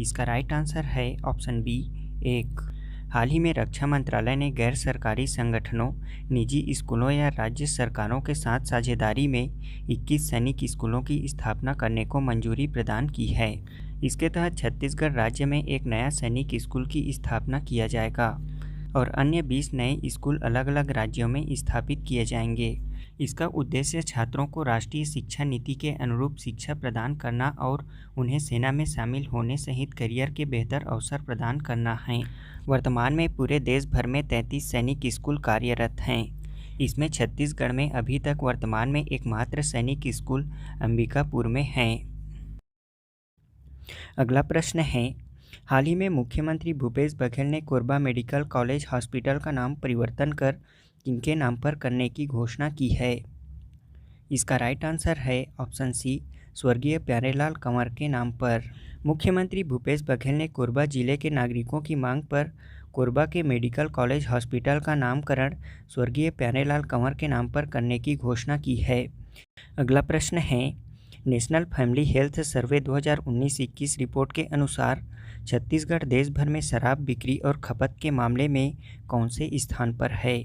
इसका राइट आंसर है ऑप्शन बी, 1। हाल ही में रक्षा मंत्रालय ने गैर सरकारी संगठनों, निजी स्कूलों या राज्य सरकारों के साथ साझेदारी में 21 सैनिक स्कूलों की स्थापना करने को मंजूरी प्रदान की है। इसके तहत छत्तीसगढ़ राज्य में एक नया सैनिक स्कूल की स्थापना किया जाएगा और अन्य 20 नए स्कूल अलग अलग राज्यों में स्थापित किए जाएंगे। इसका उद्देश्य छात्रों को राष्ट्रीय शिक्षा नीति के अनुरूप शिक्षा प्रदान करना और उन्हें सेना में शामिल होने सहित करियर के बेहतर अवसर प्रदान करना है। वर्तमान में पूरे देश भर में 33 सैनिक स्कूल कार्यरत हैं। इसमें छत्तीसगढ़ में अभी तक वर्तमान में एकमात्र सैनिक स्कूल अंबिकापुर में है। अगला प्रश्न है, हाल ही में मुख्यमंत्री भूपेश बघेल ने कोरबा मेडिकल कॉलेज हॉस्पिटल का नाम परिवर्तन कर किनके नाम पर करने की घोषणा की है। इसका राइट आंसर है ऑप्शन सी, स्वर्गीय प्यारेलाल कंवर के नाम पर। मुख्यमंत्री भूपेश बघेल ने कोरबा जिले के नागरिकों की मांग पर कोरबा के मेडिकल कॉलेज हॉस्पिटल का नामकरण स्वर्गीय प्यारेलाल कंवर के नाम पर करने की घोषणा की है। अगला प्रश्न है, नेशनल फैमिली हेल्थ सर्वे 2019-21 रिपोर्ट के अनुसार छत्तीसगढ़ देश भर में शराब बिक्री और खपत के मामले में कौन से स्थान पर है।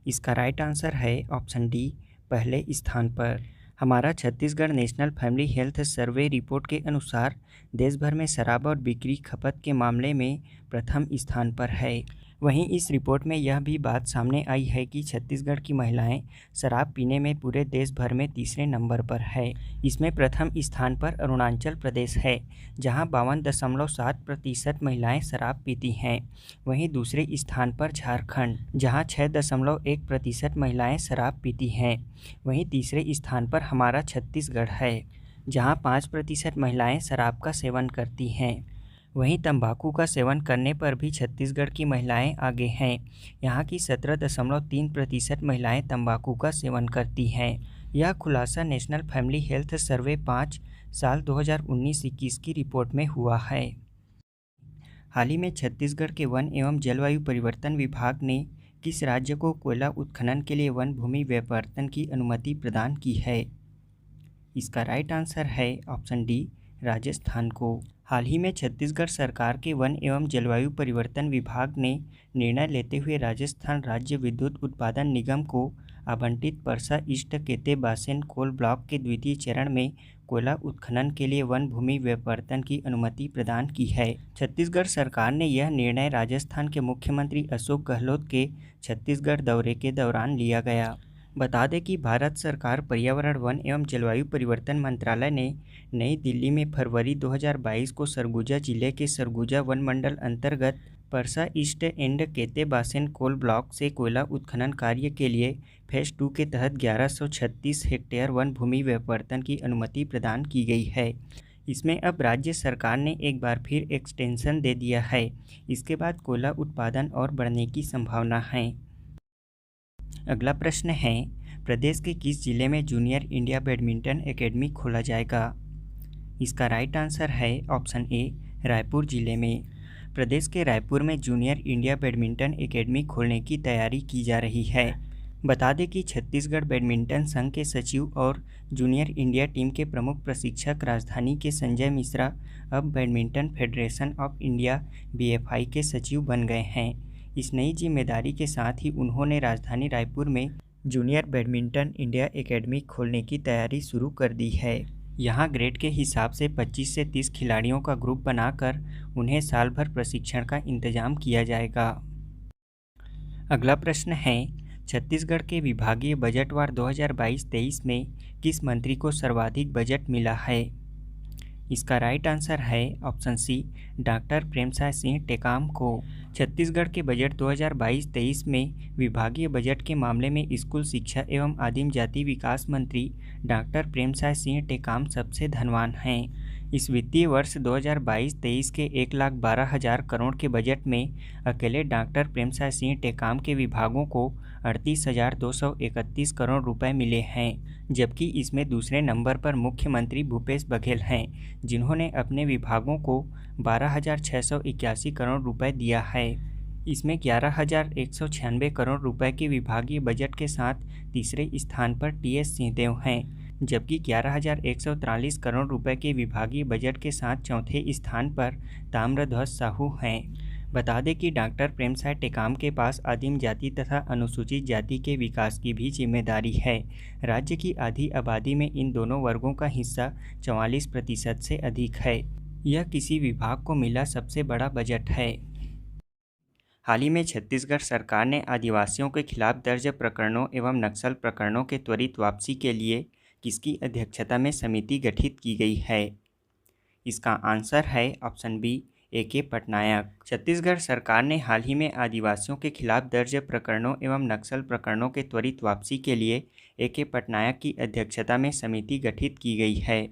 इसका राइट आंसर है ऑप्शन डी, पहले स्थान पर। हमारा Chhattisgarh national family health survey report के अनुसार देश भर में शराब और बिक्री खपत के मामले में प्रथम स्थान पर है। वहीं इस रिपोर्ट में यह भी बात सामने आई है कि छत्तीसगढ़ की महिलाएं शराब पीने में पूरे देश भर में तीसरे नंबर पर है। इसमें प्रथम स्थान पर अरुणाचल प्रदेश है, जहां 52.7% महिलाएं शराब पीती हैं। वहीं दूसरे स्थान पर झारखंड, जहां 6.1% महिलाएं शराब पीती हैं। वहीं तीसरे स्थान पर हमारा छत्तीसगढ़ है, जहां 5% महिलाएं शराब का सेवन करती हैं। वहीं तंबाकू का सेवन करने पर भी छत्तीसगढ़ की महिलाएं आगे हैं। यहाँ की 17.3% महिलाएं तंबाकू का सेवन करती हैं। यह खुलासा नेशनल फैमिली हेल्थ सर्वे 5 साल 2019-21 की रिपोर्ट में हुआ है। हाल ही में छत्तीसगढ़ के वन एवं जलवायु परिवर्तन विभाग ने किस राज्य को कोयला उत्खनन के लिए वन भूमि व्यापार्तन की अनुमति प्रदान की है? इसका राइट आंसर है ऑप्शन डी, राजस्थान को। हाल ही में छत्तीसगढ़ सरकार के वन एवं जलवायु परिवर्तन विभाग ने निर्णय लेते हुए राजस्थान राज्य विद्युत उत्पादन निगम को आवंटित परसा ईस्ट केते बासेन कोल ब्लॉक के द्वितीय चरण में कोयला उत्खनन के लिए वन भूमि व्यापार्तन की अनुमति प्रदान की है। छत्तीसगढ़ सरकार ने यह निर्णय राजस्थान के मुख्यमंत्री अशोक गहलोत के छत्तीसगढ़ दौरे के दौरान लिया गया। बता दें कि भारत सरकार पर्यावरण, वन एवं जलवायु परिवर्तन मंत्रालय ने नई दिल्ली में फरवरी 2022 को सरगुजा जिले के सरगुजा वन मंडल अंतर्गत परसा ईस्ट एंड केते बासेन कोल ब्लॉक से कोयला उत्खनन कार्य के लिए फेज 2 के तहत 1136 हेक्टेयर वन भूमि व्यापार्तन की अनुमति प्रदान की गई है। इसमें अब राज्य सरकार ने एक बार फिर एक्सटेंशन दे दिया है। इसके बाद कोयला उत्पादन और बढ़ने की संभावना है। अगला प्रश्न है, प्रदेश के किस जिले में जूनियर इंडिया बैडमिंटन एकेडमी खोला जाएगा? इसका राइट आंसर है ऑप्शन ए, रायपुर जिले में। प्रदेश के रायपुर में जूनियर इंडिया बैडमिंटन एकेडमी खोलने की तैयारी की जा रही है। बता दें कि छत्तीसगढ़ बैडमिंटन संघ के सचिव और जूनियर इंडिया टीम के प्रमुख प्रशिक्षक राजधानी के संजय मिश्रा अब badminton federation of India BFI के सचिव बन गए हैं। इस नई जिम्मेदारी के साथ ही उन्होंने राजधानी रायपुर में जूनियर बैडमिंटन इंडिया एकेडमी खोलने की तैयारी शुरू कर दी है। यहाँ ग्रेड के हिसाब से 25 से 30 खिलाड़ियों का ग्रुप बनाकर उन्हें साल भर प्रशिक्षण का इंतजाम किया जाएगा। अगला प्रश्न है, छत्तीसगढ़ के विभागीय बजटवार 2022-23 में किस मंत्री को सर्वाधिक बजट मिला है? इसका राइट आंसर है option C, doctor Premsai Singh Tekam को। छत्तीसगढ़ के बजट 2022-23 में विभागीय बजट के मामले में स्कूल शिक्षा एवं आदिम जाति विकास मंत्री डॉक्टर प्रेमसाय सिंह टेकाम सबसे धनवान हैं। इस वित्तीय वर्ष 2022-23 के 1,12,000 करोड़ के बजट में अकेले डॉक्टर प्रेमसाय सिंह टेकाम के विभागों को 38,231 करोड़ रुपए मिले हैं, जबकि इसमें दूसरे नंबर पर मुख्यमंत्री भूपेश बघेल हैं, जिन्होंने अपने विभागों को 12,681 करोड़ रुपए दिया है। इसमें 11,196 करोड़ रुपए के विभागीय बजट के साथ तीसरे स्थान पर TS सिंहदेव हैं, जबकि 11,143 करोड़ रुपए के विभागीय बजट के साथ चौथे स्थान पर ताम्रध्वज साहू हैं। बता दें कि डॉक्टर प्रेमसाय टेकाम के पास आदिम जाति तथा अनुसूचित जाति के विकास की भी जिम्मेदारी है। राज्य की आधी आबादी में इन दोनों वर्गों का हिस्सा 44% से अधिक है। यह किसी विभाग को मिला सबसे बड़ा बजट है। हाल ही में छत्तीसगढ़ सरकार ने आदिवासियों के खिलाफ दर्ज प्रकरणों एवं नक्सल प्रकरणों के त्वरित वापसी के लिए किसकी अध्यक्षता में समिति गठित की गई है? इसका आंसर है option B, AK Patnaik. Chhattisgarh सरकार ने हाल ही में आदिवासियों के खिलाफ दर्ज प्रकरणों एवं नक्सल प्रकरणों के त्वरित वापसी के लिए AK पटनायक की अध्यक्षता में समिति गठित की गई है।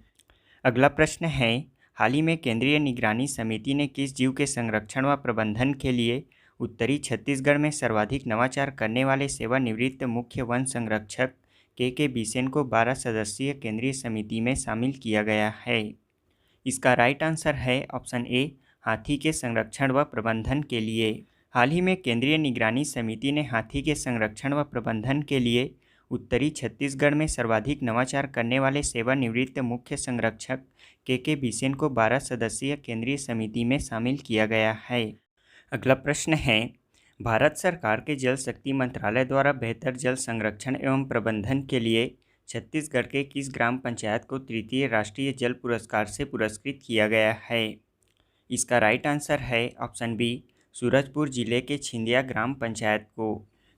अगला प्रश्न है, हाल ही में केंद्रीय निगरानी समिति ने किस जीव के संरक्षण व प्रबंधन के लिए उत्तरी छत्तीसगढ़ में सर्वाधिक नवाचार करने वाले सेवानिवृत्त मुख्य वन संरक्षक KK बिसेन को 12 सदस्यीय केंद्रीय समिति में शामिल किया गया है? इसका राइट आंसर है ऑप्शन ए, हाथी के संरक्षण व प्रबंधन के लिए। हाल ही में केंद्रीय निगरानी समिति ने हाथी के संरक्षण व प्रबंधन के लिए उत्तरी छत्तीसगढ़ में सर्वाधिक नवाचार करने वाले सेवानिवृत्त मुख्य संरक्षक KK बिसेन को 12 सदस्यीय केंद्रीय समिति में शामिल किया गया है। अगला प्रश्न है, भारत सरकार के जल शक्ति मंत्रालय द्वारा बेहतर जल संरक्षण एवं प्रबंधन के लिए छत्तीसगढ़ के किस ग्राम पंचायत को तृतीय राष्ट्रीय जल पुरस्कार से पुरस्कृत किया गया है? इसका राइट आंसर है ऑप्शन बी, सूरजपुर जिले के छिंदिया ग्राम पंचायत को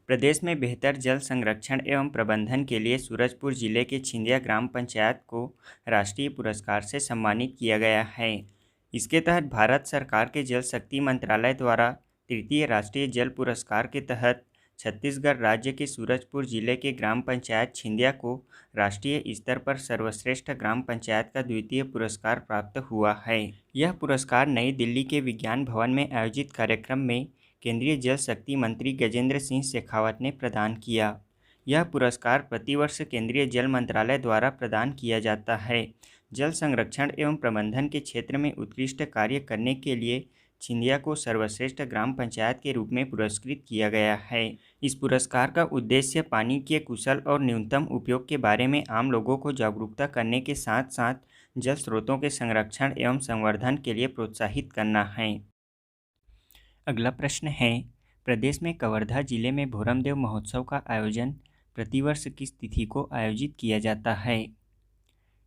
प्रदेश में बेहतर जल संरक्षण एवं प्रबंधन के लिए सूरजपुर जिले के छिंदिया ग्राम पंचायत को राष्ट्रीय पुरस्कार से सम्मानित किया गया है। इसके तहत भारत सरकार के जल शक्ति मंत्रालय द्वारा तृतीय राष्ट्रीय जल पुरस्कार के तहत छत्तीसगढ़ राज्य के सूरजपुर जिले के ग्राम पंचायत छिंदिया को राष्ट्रीय स्तर पर सर्वश्रेष्ठ ग्राम पंचायत का द्वितीय पुरस्कार प्राप्त हुआ है। यह पुरस्कार नई दिल्ली के विज्ञान भवन में आयोजित कार्यक्रम में केंद्रीय जल शक्ति मंत्री गजेंद्र सिंह शेखावत ने प्रदान किया। यह पुरस्कार प्रतिवर्ष केंद्रीय जल मंत्रालय द्वारा प्रदान किया जाता है। जल संरक्षण एवं प्रबंधन के क्षेत्र में उत्कृष्ट कार्य करने के लिए छिंदिया को सर्वश्रेष्ठ ग्राम पंचायत के रूप में पुरस्कृत किया गया है। इस पुरस्कार का उद्देश्य पानी के कुशल और न्यूनतम उपयोग के बारे में आम लोगों को जागरूकता करने के साथ साथ जल स्रोतों के संरक्षण एवं संवर्धन के लिए प्रोत्साहित करना है। अगला प्रश्न है, प्रदेश में कवर्धा जिले में भोरमदेव महोत्सव का आयोजन प्रतिवर्ष किस तिथि को आयोजित किया जाता है?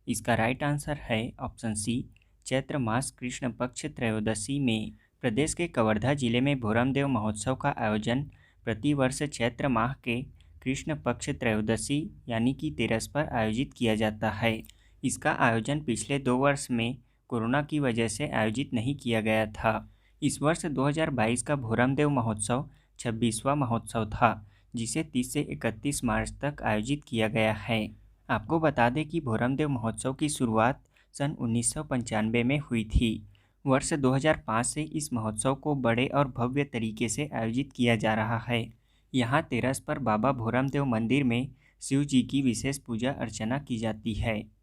इसका राइट आंसर है ऑप्शन सी, चैत्र मास कृष्ण पक्ष त्रयोदशी में। प्रदेश के कवर्धा जिले में भोरमदेव महोत्सव का आयोजन प्रतिवर्ष चैत्र माह के कृष्ण पक्ष त्रयोदशी यानी कि 13 पर आयोजित किया जाता है। इसका आयोजन पिछले 2 वर्ष में कोरोना की वजह से आयोजित नहीं किया गया था। इस वर्ष 2022 का भोरमदेव महोत्सव 26वां महोत्सव था, जिसे 30 से 31 मार्च तक आयोजित किया गया है। आपको बता दें कि भोरमदेव महोत्सव की शुरुआत सन 1995 में हुई थी। वर्ष 2005 से इस महोत्सव को बड़े और भव्य तरीके से आयोजित किया जा रहा है। यहाँ 13 पर बाबा भोरमदेव मंदिर में शिव जी की विशेष पूजा अर्चना की जाती है।